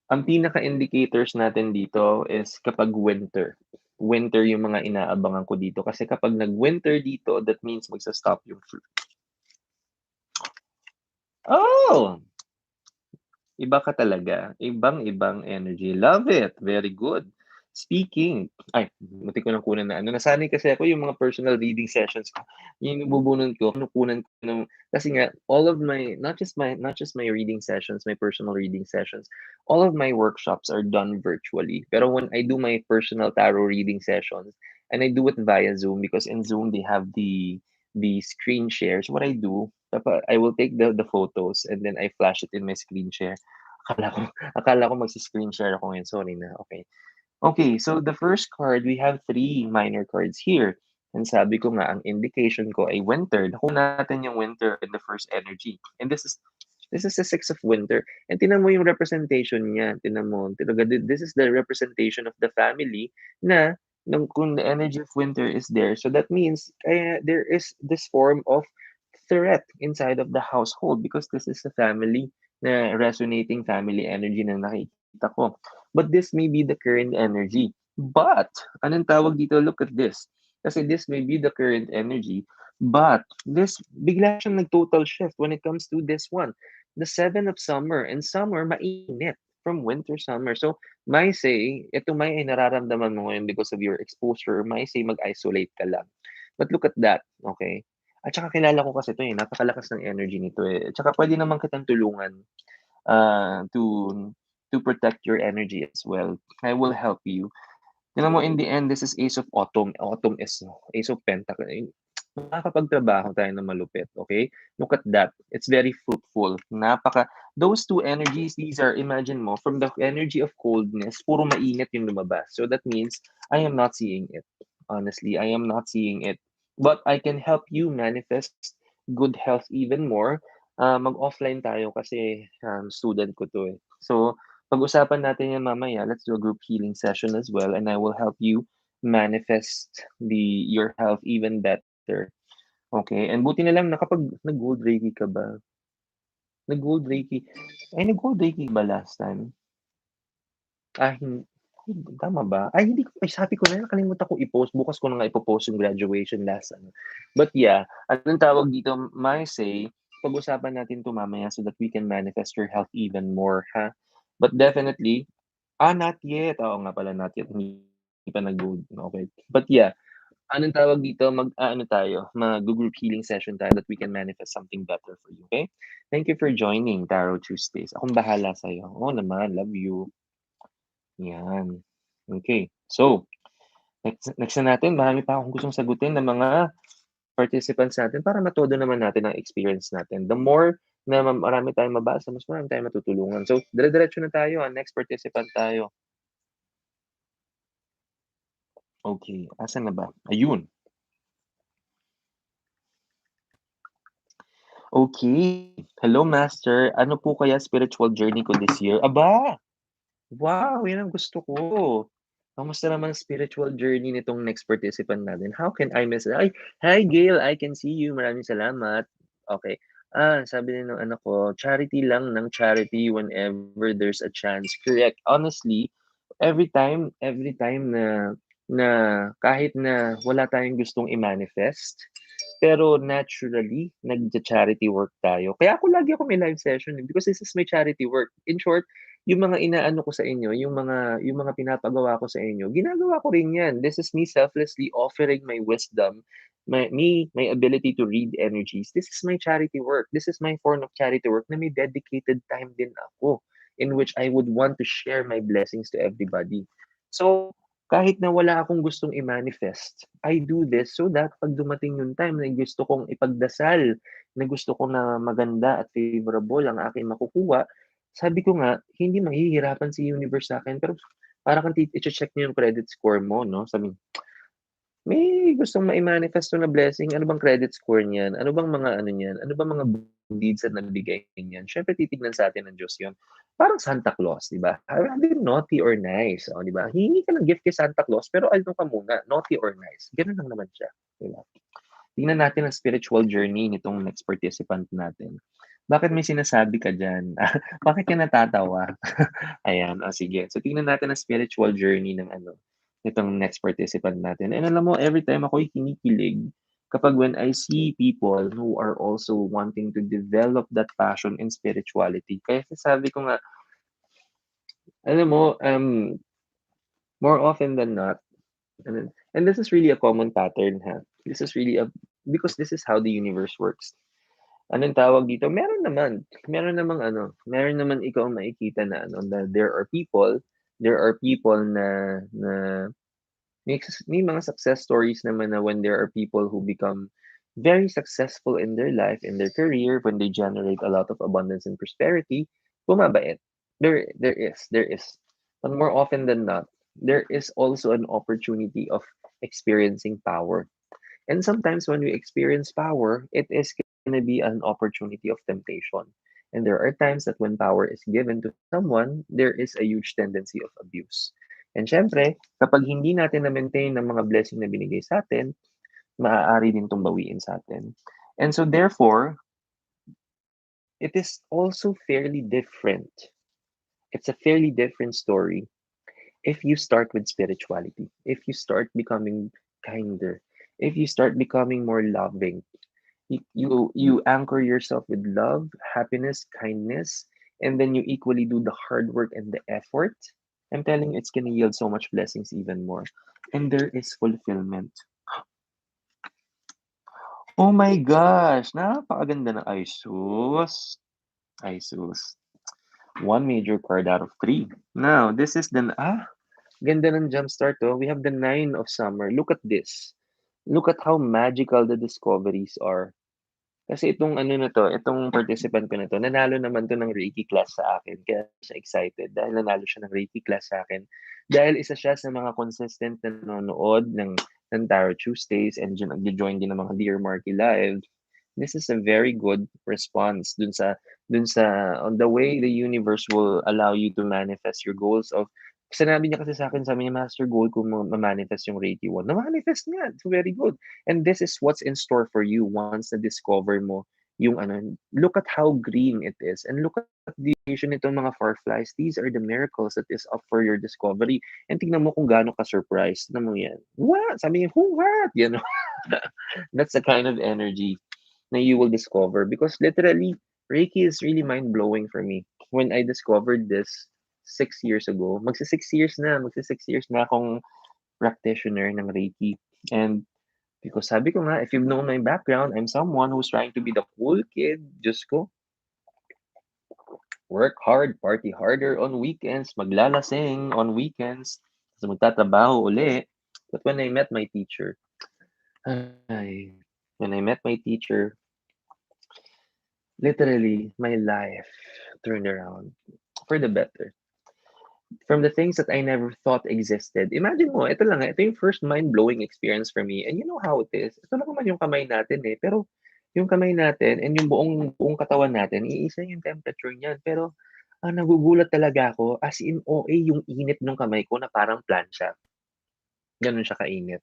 A: ang pinaka-indicators natin dito is kapag winter. Winter yung mga inaabangan ko dito. Kasi kapag nag-winter dito, that means magsa-stop yung flu. Oh! Iba ka talaga, ibang-ibang energy, love it, very good. Speaking ay muntik ko ng kunan na ano, nasanay kasi ako yung mga personal reading sessions ko, yung nabubunan ko, kinukunan ko ng kasi nga all of my not just my reading sessions, my personal reading sessions, all of my workshops are done virtually. Pero when I do my personal tarot reading sessions, and I do it via Zoom because in Zoom they have the screen shares, what I do, I will take the photos and then I flash it in my screen share. Akala ko akala ko magse-screen share ako ngayon, sorry na, okey. Okay, so the first card, we have three minor cards here. And sabi ko nga, ang indication ko ay winter. Nakuha natin yung winter in the first energy. And this is the six of winter. And tinan mo yung representation niya. Tinan mo, talaga, this is the representation of the family na kung the energy of winter is there. So that means there is this form of threat inside of the household because this is a family na resonating family energy na nakikita ko. But this may be the current energy. But, anong tawag dito? Look at this. Kasi this may be the current energy. But, this, bigla siyang nag-total shift when it comes to this one. The seven of summer. And summer, mainit from winter, summer. So, may say, ito may nararamdaman mo ngayon because of your exposure. May say, mag-isolate ka lang. But look at that, okay? At saka kilala ko kasi 'to, eh, napakalakas ng energy nito, eh. At saka puwede naman kitang tulungan, to protect your energy as well. I will help you. Tignan mo in the end, this is Ace of Autumn. Autumn is Ace of Pentacle makakapagtrabaho tayo ng malupit, okay? Look at that. It's very fruitful. Those two energies, these are, imagine mo, from the energy of coldness, puro mainit yung lumabas. So that means, I am not seeing it. Honestly, I am not seeing it. But I can help you manifest good health even more. Mag-offline tayo kasi student ko to eh. So, pag-usapan natin yan mamaya. Let's do a group healing session as well and I will help you manifest your health even better. Okay, and buti na lang nag-gold Reiki ka ba? Nag-gold Reiki nag-gold Reiki ba last time? Ah, tama ba? Ay hindi ko ay sabi ko na nakalimutan kong i-post, bukas ko na nga ipo-post yung graduation last ano. But yeah, anong tawag dito, my say, pag-usapan natin 'to mamaya so that we can manifest your health even more, ha? But definitely not yet. Oo nga pala, not yet, hindi pa nag-gold, okey. But yeah, anong tawag dito, mag-aano tayo, mag-group healing session tayo that we can manifest something better for you, okay? Thank you for joining Tarot Tuesdays. Akong bahala sa'yo. Oo naman, love you. Yan. Okay. So, next na natin, marami pa akong gustong sagutin ng mga participants natin para matodo naman natin ang experience natin. The more na marami tayong mabasa, mas marami tayong matutulungan. So, dire-diretso na tayo, next participant tayo. Okay, asan na ba? Ayun. Okay. Hello, master. Ano po kaya spiritual journey ko this year? Aba! Wow, yan ang gusto ko. Kamusta naman spiritual journey nitong next participant natin? How can I miss it? Ay, hi Gail, I can see you. Maraming salamat. Okay. Sabi din ng anak ko, charity lang ng charity whenever there's a chance. Correct. Honestly, every time na kahit na wala tayong gustong i-manifest, pero naturally, nagcha-charity work tayo. Kaya ako may live session, eh, because this is my charity work. In short, yung mga inaano ko sa inyo, yung mga pinapagawa ko sa inyo, ginagawa ko rin 'yan. This is me selflessly offering my wisdom, my ability to read energies. This is my charity work. This is my form of charity work na may dedicated time din ako in which I would want to share my blessings to everybody. So, kahit na wala akong gustong i-manifest, I do this so that 'pag dumating yung time na gusto kong ipagdasal, na gusto ko na maganda at favorable ang aking makukuha, sabi ko nga, hindi mahihirapan si universe sa'kin pero para kang iche-check niyo yung credit score mo 'no, sabi may gustong mai-manifest na blessing, ano bang credit score niyan? Ano bang mga ano niyan? Ano bang mga deeds na nabigay niyan? Siyempre titignan sa'tin ng Diyos 'yun. Parang Santa Claus, 'di ba? Rather naughty or nice, oh, 'di ba? Hihingi ka ng gift kay Santa Claus pero ano ka muna, naughty or nice, gano'n lang naman siya, 'di ba? Tingnan natin ang spiritual journey nitong next participant natin. Bakit may sinasabi ka diyan? Bakit ka natatawa? Ayan, oh, sige. So tingnan natin ang spiritual journey ng ano, nitong next participant natin. And alam mo, every time ako'y kinikilig, Kapag when I see people who are also wanting to develop that passion in spirituality, kaya sabi ko nga, alam mo, more often than not, and this is really a common pattern, ha? This is really because this is how the universe works. Anong tawag dito? Meron naman ikaw makikita na na there are people na may mga success stories naman na when there are people who become very successful in their life, in their career, when they generate a lot of abundance and prosperity, bumabait. There is. But more often than not, there is also an opportunity of experiencing power. And sometimes when we experience power, it is going to be an opportunity of temptation. And there are times that when power is given to someone, there is a huge tendency of abuse. And syempre, kapag hindi natin na-maintain ng mga blessing na binigay sa atin, maaari din itong bawiin sa atin. And so therefore, it is also fairly different. It's a fairly different story if you start with spirituality, if you start becoming kinder, if you start becoming more loving, you anchor yourself with love, happiness, kindness, and then you equally do the hard work and the effort. I'm telling you, it's gonna yield so much blessings even more. And there is fulfillment. Oh my gosh! Napakaganda ng Isus. Isus. One major card out of three. Now, this is ganda ng jumpstart to. We have the Nine of Summer. Look at this. Look at how magical the discoveries are. Kasi itong participant ko na 'to, nanalo naman 'to ng Reiki class sa akin kaya siya excited dahil nanalo siya ng Reiki class sa akin. Dahil isa siya sa mga consistent na nanonood ng Tarot Tuesdays and nagjo-join din ng mga Dear Marky Live. This is a very good response dun sa on the way the universe will allow you to manifest your goals of sinabi niya kasi sa'kin, sabi niya, "Master, goal ko ma-manifest yung Reiki 1." Na-manifest niya, so very good. And this is what's in store for you once na-discover mo yung look at how green it is and look at the creation nitong mga fireflies. These are the miracles that is up for your discovery. And tingnan mo kung gaano ka-surprised. Tignan mo yan. What? Sabi niya, who, what? You know? That's the kind of energy na you will discover because literally, Reiki is really mind-blowing for me. When I discovered this 6 years ago, magsi-6 years na akong practitioner ng Reiki. And because sabi ko nga, if you've known my background, I'm someone who's trying to be the cool kid. Diyos ko, work hard, party harder on weekends, maglalasing on weekends, tapos magtatrabaho uli. But when I met my teacher, when I met my teacher, literally, my life turned around for the better. From the things that I never thought existed. Imagine mo, ito yung first mind-blowing experience for me. And you know how it is. Ito lang naman yung kamay natin eh. Pero yung kamay natin and yung buong katawan natin, iisa yung temperature niyan. Pero nagugulat talaga ako as in OA yung init ng kamay ko na parang plancha. Ganun siya kainit.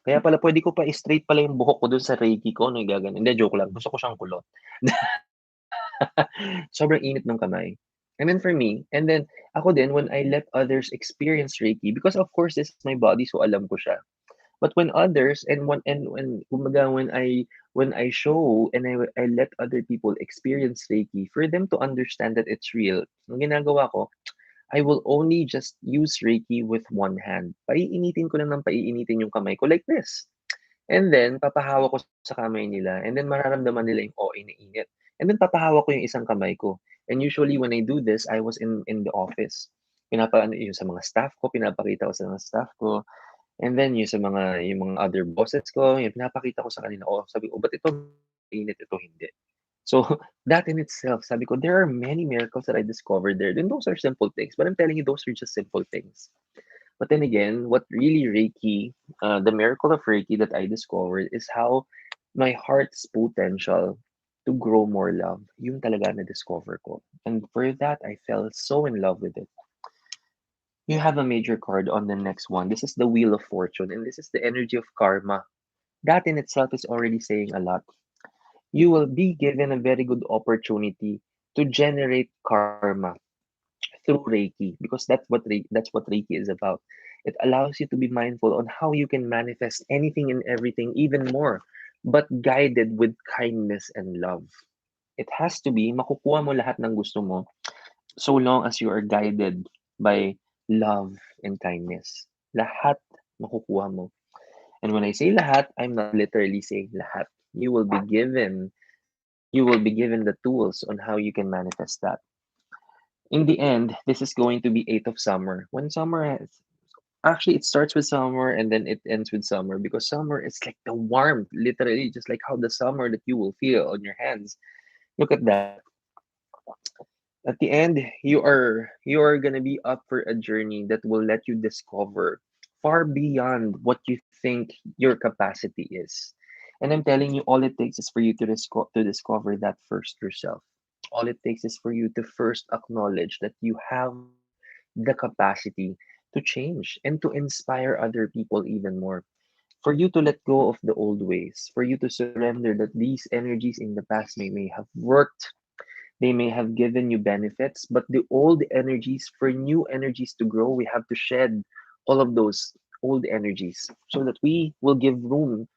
A: Kaya pala pwede ko pa straight pala yung buhok ko dun sa Reiki ko, no, gaganon. Hindi, joke lang. Gusto ko siyang kulot. Sobrang init ng kamay. And then for me, and then ako din when I let others experience Reiki, because of course this is my body, so alam ko siya. But when others and when kumbaga when I show and I let other people experience Reiki for them to understand that it's real, ang ginagawa ko, I will only just use Reiki with one hand. Paiinitin ko lang ng paiinitin yung kamay ko like this. And then papahawak ko sa kamay nila and then mararamdaman nila yung OA na init. And then papahawak ko yung isang kamay ko. And usually when I do this, I was in the office. Yung sa mga staff ko, pinapakita ko sa mga staff ko. And then yung mga other bosses ko, yung pinapakita ko sa kanila, oh, sabi ko, ba't ito init, ito hindi? So that in itself, sabi ko, there are many miracles that I discovered there. Then those are simple things, but I'm telling you, those are just simple things. But then again, what really Reiki, the miracle of Reiki that I discovered is how my heart's potential to grow more love, yung talaga na-discover ko. And for that, I fell so in love with it. You have a major card on the next one. This is the Wheel of Fortune, and this is the energy of karma. That in itself is already saying a lot. You will be given a very good opportunity to generate karma through Reiki because that's what Reiki is about. It allows you to be mindful on how you can manifest anything and everything even more. but guided with kindness and love. It has to be, makukuha mo lahat ng gusto mo so long as you are guided by love and kindness. Lahat makukuha mo. And when I say lahat, I'm not literally saying lahat. You will be given the tools on how you can manifest that. In the end, this is going to be eighth of summer. When summer has actually it starts with summer and then it ends with summer because summer is like the warmth, literally just like how the summer that you will feel on your hands. Look at that. At the end, you are gonna be up for a journey that will let you discover far beyond what you think your capacity is. And I'm telling you, all it takes is for you to discover that first yourself. All it takes is for you to first acknowledge that you have the capacity to change and to inspire other people even more. For you to let go of the old ways, for you to surrender that these energies in the past may have worked, they may have given you benefits, but the old energies, for new energies to grow, we have to shed all of those old energies so that we will give room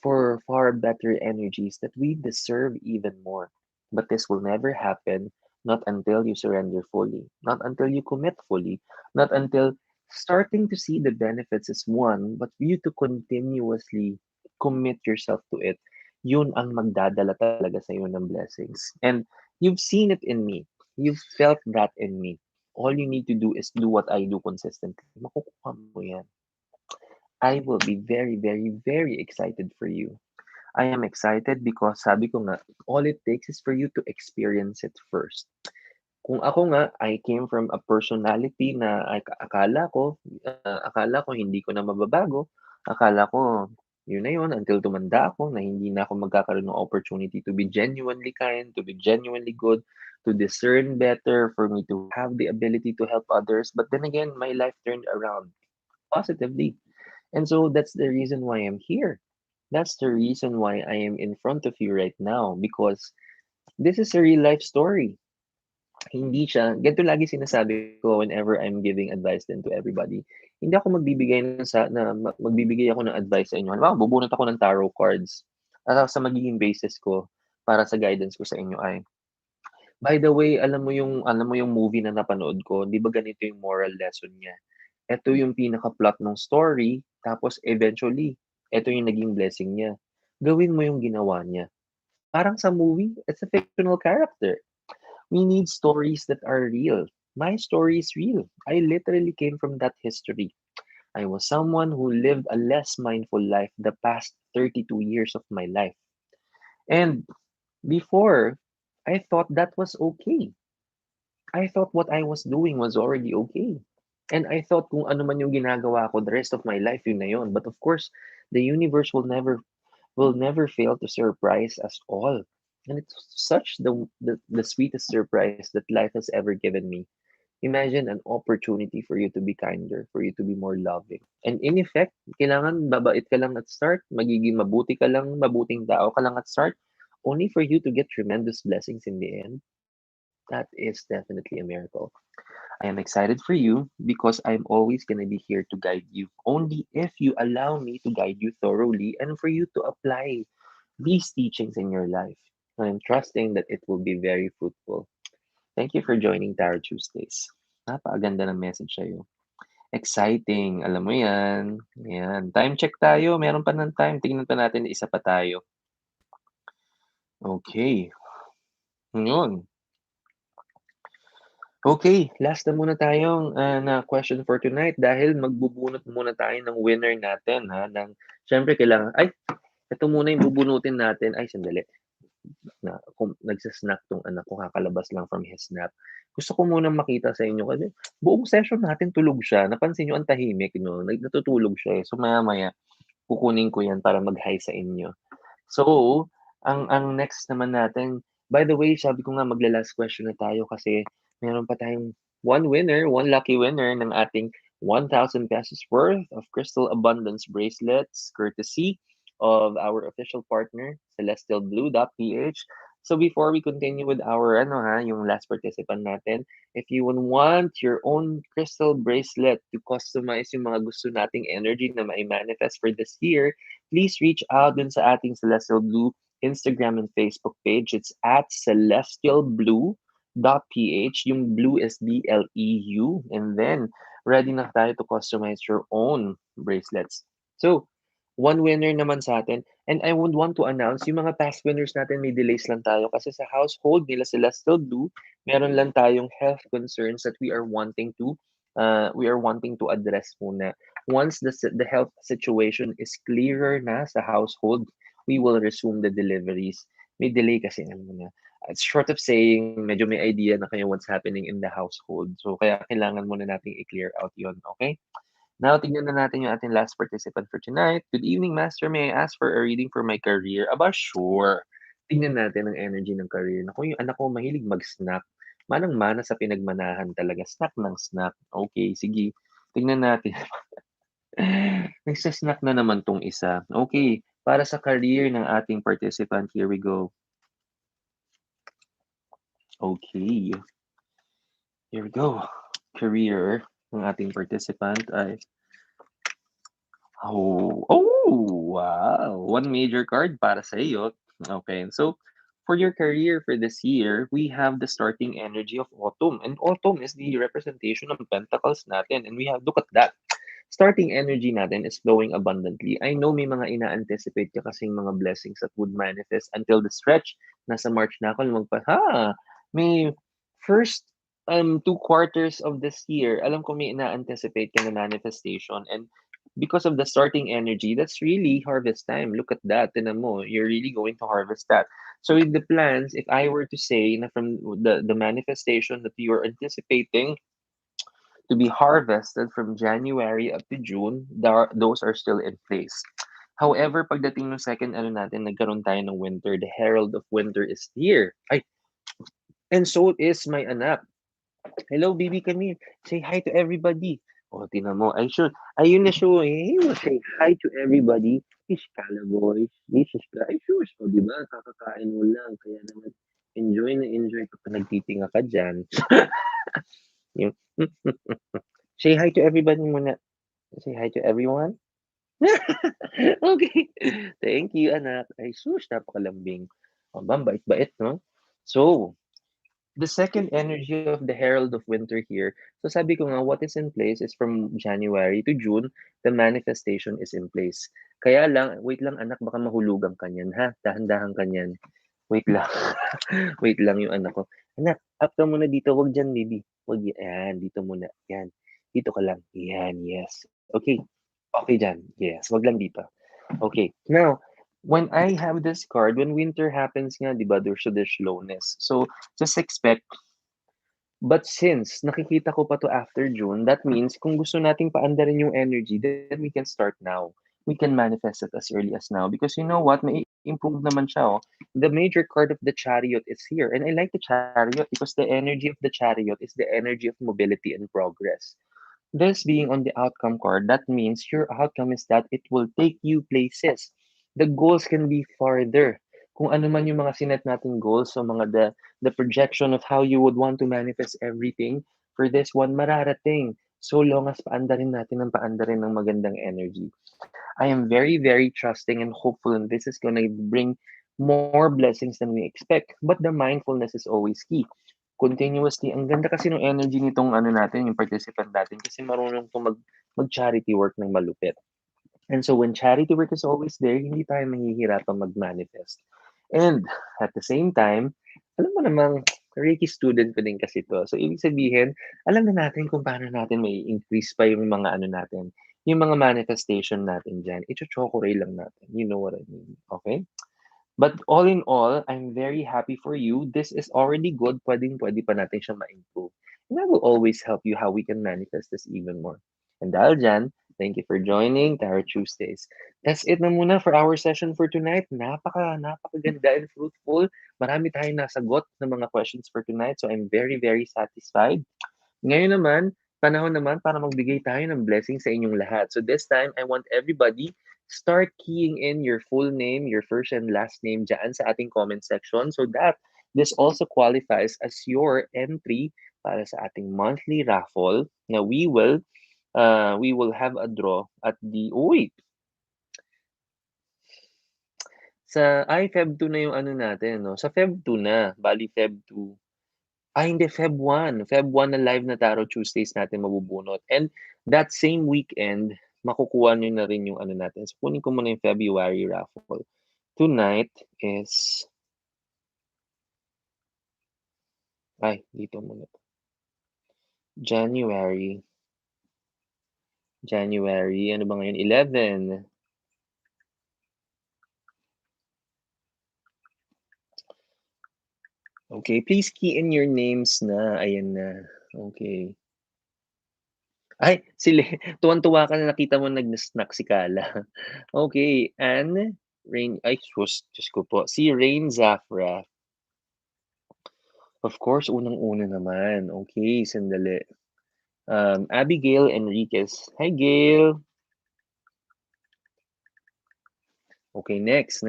A: for far better energies that we deserve even more. But this will never happen, not until you surrender fully, not until you commit fully, not until starting to see the benefits is one, but for you to continuously commit yourself to it, yun ang magdadala talaga sa'yo ng blessings. And you've seen it in me. You've felt that in me. All you need to do is do what I do consistently. Makukuha mo yan. I will be very, very, very excited for you. I am excited because sabi ko nga, all it takes is for you to experience it first. Kung ako nga, I came from a personality na akala ko hindi ko na mababago. Akala ko, yun na yun, until tumanda ako, na hindi na ako magkakaroon ng opportunity to be genuinely kind, to be genuinely good, to discern better, for me to have the ability to help others. But then again, my life turned around positively. And so that's the reason why I'm here. That's the reason why I am in front of you right now because this is a real life story. Hindi siya ganito lagi sinasabi ko whenever I'm giving advice din to everybody. Hindi ako magbibigay ng magbibigay ako ng advice sa inyo. Halimbawa, bubunot ako ng tarot cards. At sa magiging basis ko para sa guidance ko sa inyo ay, by the way, alam mo yung movie na napanood ko, 'di ba ganito yung moral lesson niya? Eto yung pinaka-plot ng story, tapos eventually, eto yung naging blessing niya. Gawin mo yung ginawa niya. Parang sa movie, it's a fictional character. We need stories that are real. My story is real. I literally came from that history. I was someone who lived a less mindful life the past 32 years of my life. And before, I thought that was okay. I thought what I was doing was already okay. And I thought kung ano man yung ginagawa ko the rest of my life, yun na yun. But of course, the universe will never fail to surprise us all. And it's such the sweetest surprise that life has ever given me. Imagine an opportunity for you to be kinder, for you to be more loving. And in effect, kailangan babait ka lang at start, magiging mabuti ka lang, mabuting tao ka lang at start, only for you to get tremendous blessings in the end. That is definitely a miracle. I am excited for you because I'm always going to be here to guide you. Only if you allow me to guide you thoroughly and for you to apply these teachings in your life. I'm trusting that it will be very fruitful. Thank you for joining Tarot Tuesdays. Napakaganda ng message sa'yo. Exciting. Alam mo yan. Ayan. Time check tayo. Meron pa ng time. Tingnan pa natin. Isa pa tayo. Okay. Yun. Okay, last na muna tayong, na question for tonight dahil magbubunot muna tayo ng winner natin, ng siyempre kailangan ito muna yung bubunutin natin. Ay, sandali, nagsa-snack 'tong anak ko, kakalabas lang from his nap. Gusto ko munang makita sa inyo kasi buong session natin tulog siya. Napansin niyo ang tahimik 'no, natutulog siya, eh. So, maya-maya kukunin ko 'yan para mag-hi sa inyo. So, ang next naman natin, by the way, sabi ko nga magla-last question na tayo kasi meron pa tayong one lucky winner ng ating 1,000 pesos worth of Crystal Abundance bracelets courtesy of our official partner, celestialblue.ph. So before we continue with our yung last participant natin, if you want your own crystal bracelet to customize yung mga gusto nating energy na mai-manifest for this year, please reach out dun sa ating Celestial Blue Instagram and Facebook page. It's at celestialblue.ph. Yung blue is BLEU. And then, ready na tayo to customize your own bracelets. So, one winner naman sa atin. And I would want to announce, yung mga past winners natin, may delays lang tayo kasi sa household nila Celestial Blue, meron lang tayong health concerns that we are wanting to address muna. Once the health situation is clearer na sa household, we will resume the deliveries. May delay kasi alam mo na. It's short of saying, medyo may idea na kayo what's happening in the household. So kaya kailangan muna nating i-clear out yon, okay? Now, tignan na natin yung ating last participant for tonight. Good evening, Master. May I ask for a reading for my career? Aba, sure. Tingnan natin ang energy ng career. Naku, yung anak ko mahilig mag-snack. Manang-mana sa pinagmanahan talaga. Snack ng snack. Okay, sige. Tingnan natin. Nagsa-snack na naman tong isa. Okay, para sa career ng ating participant, here we go. Okay, here we go. Career ng ating participant ay wow! One major card para sa iyo. Okay, so for your career for this year, we have the starting energy of autumn. And autumn is the representation of pentacles natin. And we have, look at that. Starting energy natin is flowing abundantly. I know may mga ina-anticipate ka kasing mga blessings that would manifest until the stretch. Nasa March na ako, may first 2 quarters of this year, alam ko may ina-anticipate ka na manifestation. And because of the starting energy, that's really harvest time. Look at that. Tinan mo, you're really going to harvest that. So with the plans, if I were to say na from the manifestation that you are anticipating to be harvested from January up to June, those are still in place. However, pagdating ng second natin, nagkaroon tayo ng winter. The herald of winter is here. Ay, and so is my anak. Hello, baby, come here. Say hi to everybody. Oh, tinan mo. Ay, sure. Ayun na siya. Eh. Say hi to everybody. Iskala, boy. Iskala. Ay, sure. So, di ba? Kakakain mo lang. Kaya naman, enjoy ka pa nagtitinga ka dyan. Yung, say hi to everybody muna. Say hi to everyone. Okay. Thank you, anak. Ay, sus, napakalambing. Aba, bait-bait, no? So, the second energy of the Herald of Winter here. So sabi ko nga, what is in place is from January to June, the manifestation is in place. Kaya lang, wait lang anak, baka mahulugan ka niyan, ha? Dahan-dahan ka niyan. Wait lang. Wait lang yung anak ko. Anak, up ka muna dito. Wag dyan, baby. Wag yan. Dito muna. Yan. Dito ka lang. Yan, yes. Okay. Okay dyan. Yes. Wag lang dito. Okay. Now, when I have this card, when winter happens nga, di ba, there's slowness. So, just expect. But since nakikita ko pa to after June, that means kung gusto nating paandarin yung energy, then we can start now. We can manifest it as early as now. Because you know what? May improve naman siya. Oh. The major card of the chariot is here. And I like the chariot because the energy of the chariot is the energy of mobility and progress. This being on the outcome card, that means your outcome is that it will take you places. The goals can be farther. Kung ano man yung mga sinet nating goals, so mga the projection of how you would want to manifest everything, for this one, mararating. So long as paandarin ng magandang energy. I am very, very trusting and hopeful, and this is going to bring more blessings than we expect. But the mindfulness is always key. Continuously, ang ganda kasi ng energy nitong natin, yung participant natin, kasi marunong to mag-charity work ng malupit. And so when charity work is always there, hindi tayo mahihirapan mag-manifest. And at the same time, alam mo namang, Reiki student ko din kasi to. So, ibig sabihin, alam na natin kung paano natin may increase pa yung mga natin, yung mga manifestation natin dyan. Icho-chokoray lang natin. You know what I mean. Okay? But all in all, I'm very happy for you. This is already good. Pwede pa natin siya ma-improve. And I will always help you how we can manifest this even more. And dahil dyan, thank you for joining Tarot Tuesdays. That's it na muna for our session for tonight. Napakaganda and fruitful. Marami tayong nasagot ng mga questions for tonight. So I'm very, very satisfied. Ngayon naman, panahon naman para magbigay tayo ng blessing sa inyong lahat. So this time, I want everybody start keying in your full name, your first and last name dyan sa ating comment section so that this also qualifies as your entry para sa ating monthly raffle na we will have a draw at the wait, Feb 2 na yung ano natin 'no, sa Feb 2 na, bali Feb 2. Hindi Feb 1, Feb 1 na live na Tarot Tuesdays natin mabubunot and that same weekend makukuha niyo na rin yung ano natin. So, kunin ko muna yung February raffle. Tonight is dito muna. January. Ano ba ngayon? 11. Okay, please key in your names na. Ayan na. Okay. Tuwang-tuwa ka na nakita mo nag-snack si Kala. Okay, Anne, Rain, Diyos ko po. Si Rain Zafra. Of course, unang-una naman. Okay, sandali. Abigail Enriquez. Hi, Gail. Okay, next.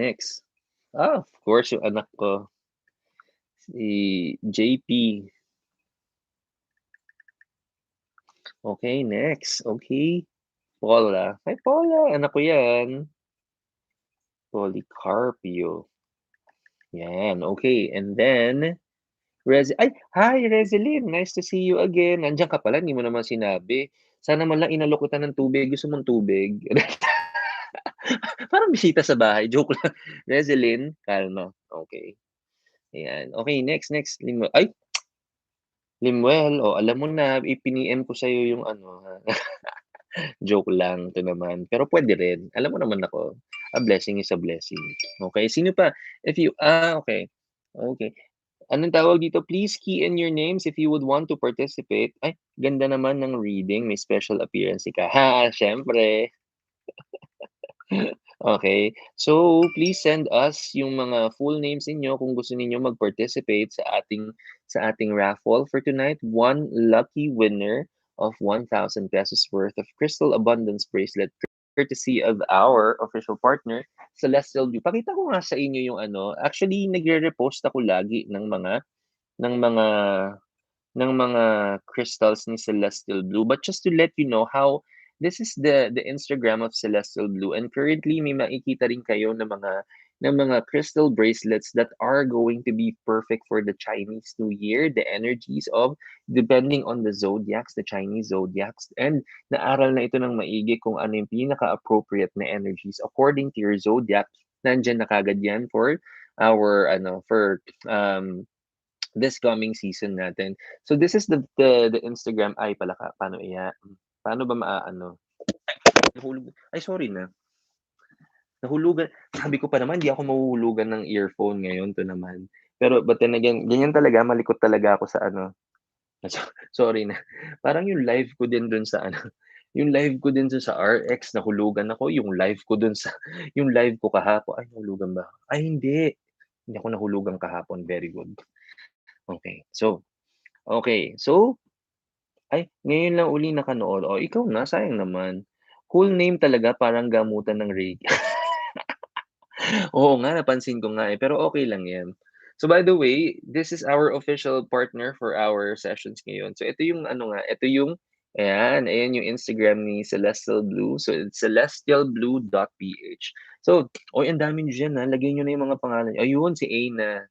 A: Of course, yung anak ko. Si JP. Okay, next. Okay. Paula. Hi, Paula. Anak ko yan. Policarpio. Yan. Okay. And then, hi, Rezeline. Nice to see you again. Nandiyan ka pala. Hindi mo naman sinabi. Sana man lang inalok kita ng tubig. Gusto mong tubig? Parang bisita sa bahay. Joke lang. Rezeline, kalma. Okay. Ayan. Okay, next. Limuel. Alam mo na, ipini-M ko sa'yo yung ano, ha. Joke lang, 'to naman. Pero puwede rin. Alam mo naman ako, a blessing is a blessing. Okay, sino pa? Okay. Okay. Anong tawag dito? Please key in your names if you would want to participate. Ay, ganda naman ng reading. May special appearance ka. Siyempre. Okay. So, please send us yung mga full names ninyo kung gusto niyo mag-participate sa ating raffle for tonight. One lucky winner of 1,000 pesos worth of Crystal Abundance bracelet courtesy of our official partner, Celestial View. Pakita ko nga sa inyo yung ano. Actually, nagre-repost ako lagi ng mga ng mga crystals ni Celestial Blue. But just to let you know how this is the Instagram of Celestial Blue, and currently may makikita rin kayo ng mga crystal bracelets that are going to be perfect for the Chinese New Year, the energies of depending on the zodiacs, the Chinese zodiacs, and naaral na ito ng maigi kung ano yung pinaka-appropriate na energies according to your zodiac. Nandiyan na kagad yan for our for this coming season natin. So this is the Instagram pala paano ba maaano? Sorry na. Nahulugan. Sabi ko pa naman hindi ako mahuhulugan ng earphone ngayon 'to naman. Pero but then again, ganyan talaga malikot talaga ako sa sorry na. Parang yung live ko din dun sa yung live ko din sa RX nahulugan ako, yung live ko dun sa yung live ko kahapon nahulugan ba? Hindi. Hindi ako nahulugan kahapon, very good. Okay. So, ngayon lang uli nakanood. Ikaw na, sayang naman. Cool name talaga, parang gamutan ng Reiki. Oo nga, napansin ko nga, pero okay lang 'yan. So, by the way, this is our official partner for our sessions ngayon. So, ito yung ito yung ayan yung Instagram ni Celestial Blue. So, it's celestialblue.ph. So, ang dami niyo diyan, lagay niyo na yung mga pangalan. Ayun, si Aina.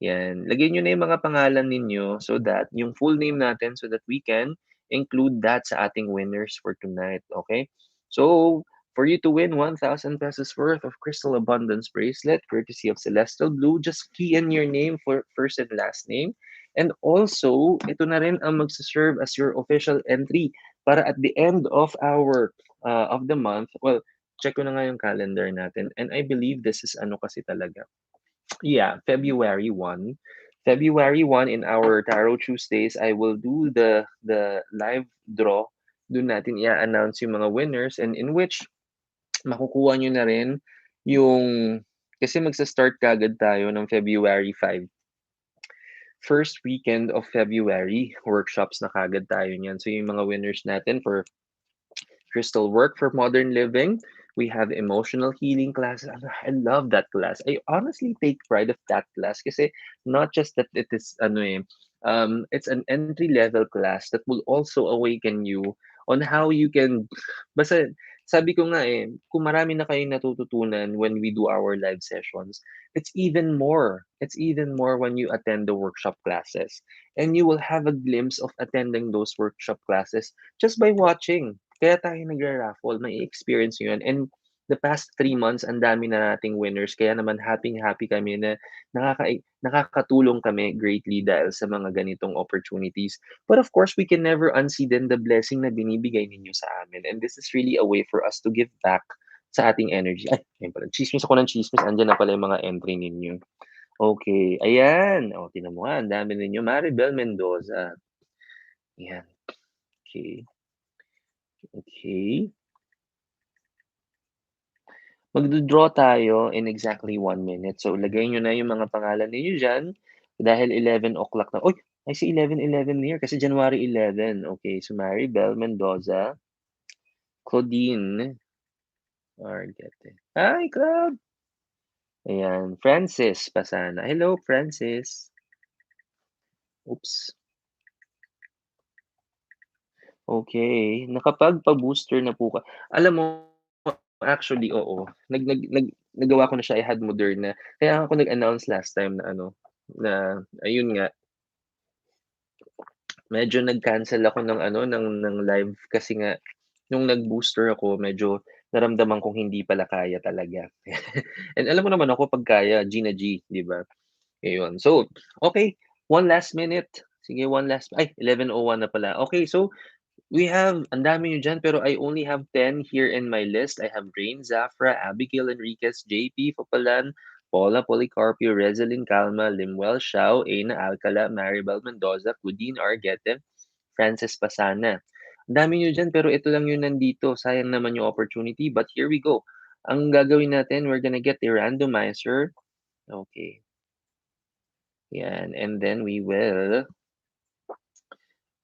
A: Yan, lagyan niyo na yung mga pangalan ninyo so that yung full name natin so that we can include that sa ating winners for tonight, okay? So, for you to win 1,000 pesos worth of Crystal Abundance bracelet courtesy of Celestial Blue, just key in your name for first and last name. And also, ito na rin ang magsaserve as your official entry para at the end of our of the month, well, check ko na nga yung calendar natin and I believe this is kasi talaga. Yeah, February 1. February 1 in our Tarot Tuesdays, I will do the live draw. Doon natin i-announce yung mga winners and in which makukuha nyo na rin yung kasi magsa-start kaagad tayo ng February 5. First weekend of February, workshops na kaagad tayo niyan. So yung mga winners natin for crystal work for modern living, We have emotional healing classes. I love that class. I honestly take pride of that class kasi not just that it is it's an entry level class that will also awaken you on how you can basta sabi ko nga kung marami na kayong natututunan when we do our live sessions, it's even more. It's even more when you attend the workshop classes. And you will have a glimpse of attending those workshop classes just by watching. Kaya tayo nagra-raffle, may experience nyo yun. And the past 3 months, ang dami na nating winners. Kaya naman happy kami na nakakatulong kami greatly dahil sa mga ganitong opportunities. But of course, we can never unsee din the blessing na binibigay ninyo sa amin. And this is really a way for us to give back sa ating energy. Ay, ayun pala. Chismis ako ng chismis. Andiyan na pala yung mga entry ninyo. Okay, ayan. O, tingnan mo nga, ang dami ninyo. Maribel Mendoza. Ayan, okay. Okay. Magdo-draw tayo in exactly 1 minute. So, lagay niyo na yung mga pangalan ninyo diyan dahil 11 o'clock na. Uy, I see 11:11 here kasi January 11. Okay, so Maribel Mendoza, Claudine Argete. Hi, Claude! Ayan, Francis Pasana. Hello, Francis. Oops. Okay, nakapagpa-booster na po ka alam mo, actually, oo. Nagawa ko na siya, I had Moderna. Kaya ako nag-announce last time na na ayun nga, medyo nag-cancel ako ng live kasi nga nung nag-booster ako medyo naramdaman kong hindi pala kaya talaga. And alam mo naman ako 'pag kaya, G na G, 'di ba? Ayun. So, okay, one last minute. Sige, one last 11:01 na pala. Okay, so we have ang dami niyo diyan pero I only have 10 here in my list. I have Rain Zafra, Abigail Enriquez, JP Fopalan, Paula Policarpio, Rezelin Calma, Limuel Xiao, Aina Alcala, Maribel Mendoza, Claudine Arguete, Frances Pasana. Ang dami niyo diyan pero ito lang yung nandito. Sayang naman yung opportunity, but here we go. Ang gagawin natin, we're gonna get a randomizer. Okay. Yan. And then we will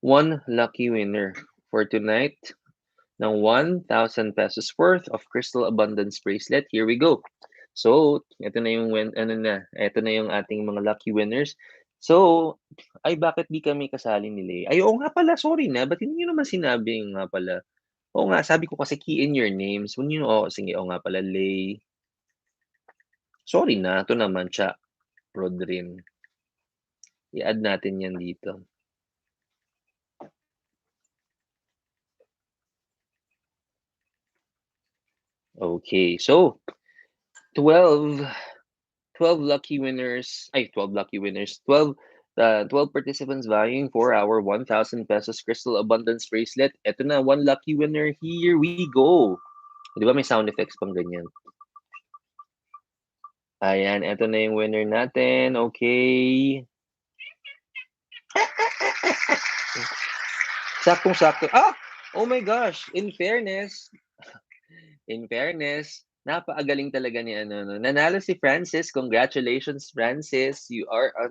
A: one lucky winner for tonight ng 1,000 pesos worth of Crystal Abundance Bracelet. Here we go. So, ito na yung ito na yung ating mga lucky winners. So, ay bakit di kami kasali ni Lay? Ay, oo nga pala, sorry na. Ba't hindi niyo naman sinabi nga pala? Oo nga, sabi ko kasi key in your names. Huwag niyo, sige, oo nga pala, Lay. Sorry na, ito naman, siya, Rodrin. I-add natin yan dito. Okay, so 12 lucky winners, 12 lucky winners, 12 participants vying for our 1,000 pesos Crystal Abundance Bracelet. Eto na, one lucky winner. Here we go. Di ba may sound effects pang ganyan? Ayan, eto na yung winner natin. Okay. Saktong-sakto. Oh my gosh! In fairness, napakagaling talaga ni no. Nanalo si Francis. Congratulations, Francis. You are a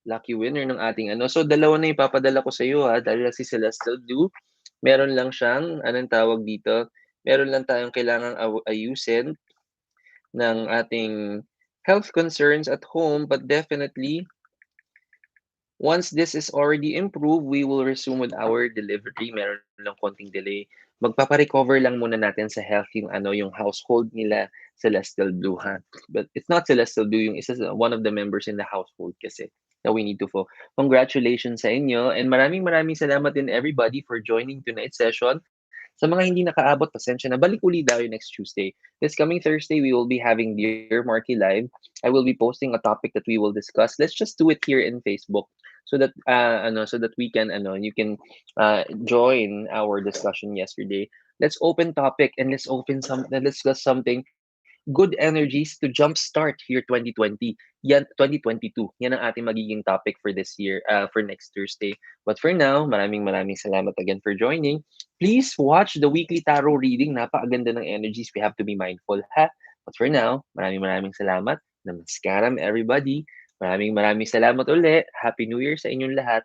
A: lucky winner ng ating So, dalawa na ipapadala ko sa iyo dahil si Celestial Blue, meron lang siyang, anong tawag dito, meron lang tayong kailangang ayusin ng ating health concerns at home, but definitely once this is already improved, we will resume with our delivery. Meron lang konting delay. Magpapa-recover lang muna natin sa health yung household nila, Celestial Blue, ha. But it's not Celestial Blue, yung isa one of the members in the household kasi that we need to congratulations sa inyo and maraming salamat din everybody for joining tonight's session. Sa mga hindi nakaabot, pasensya na. Balik uli tayo next Tuesday. This coming Thursday, we will be having Dear Marky Live. I will be posting a topic that we will discuss. Let's just do it here in Facebook so that we can you can join our discussion yesterday. Let's open topic and let's discuss something good energies to jumpstart year 2020. Yan 2022. Yan ang ating magiging topic for this year, for next Thursday. But for now, maraming salamat again for joining. Please watch the weekly tarot reading. Napakaganda ng energies. We have to be mindful, ha? But for now, maraming salamat. Namaskaram, everybody. Maraming salamat ulit. Happy New Year sa inyong lahat.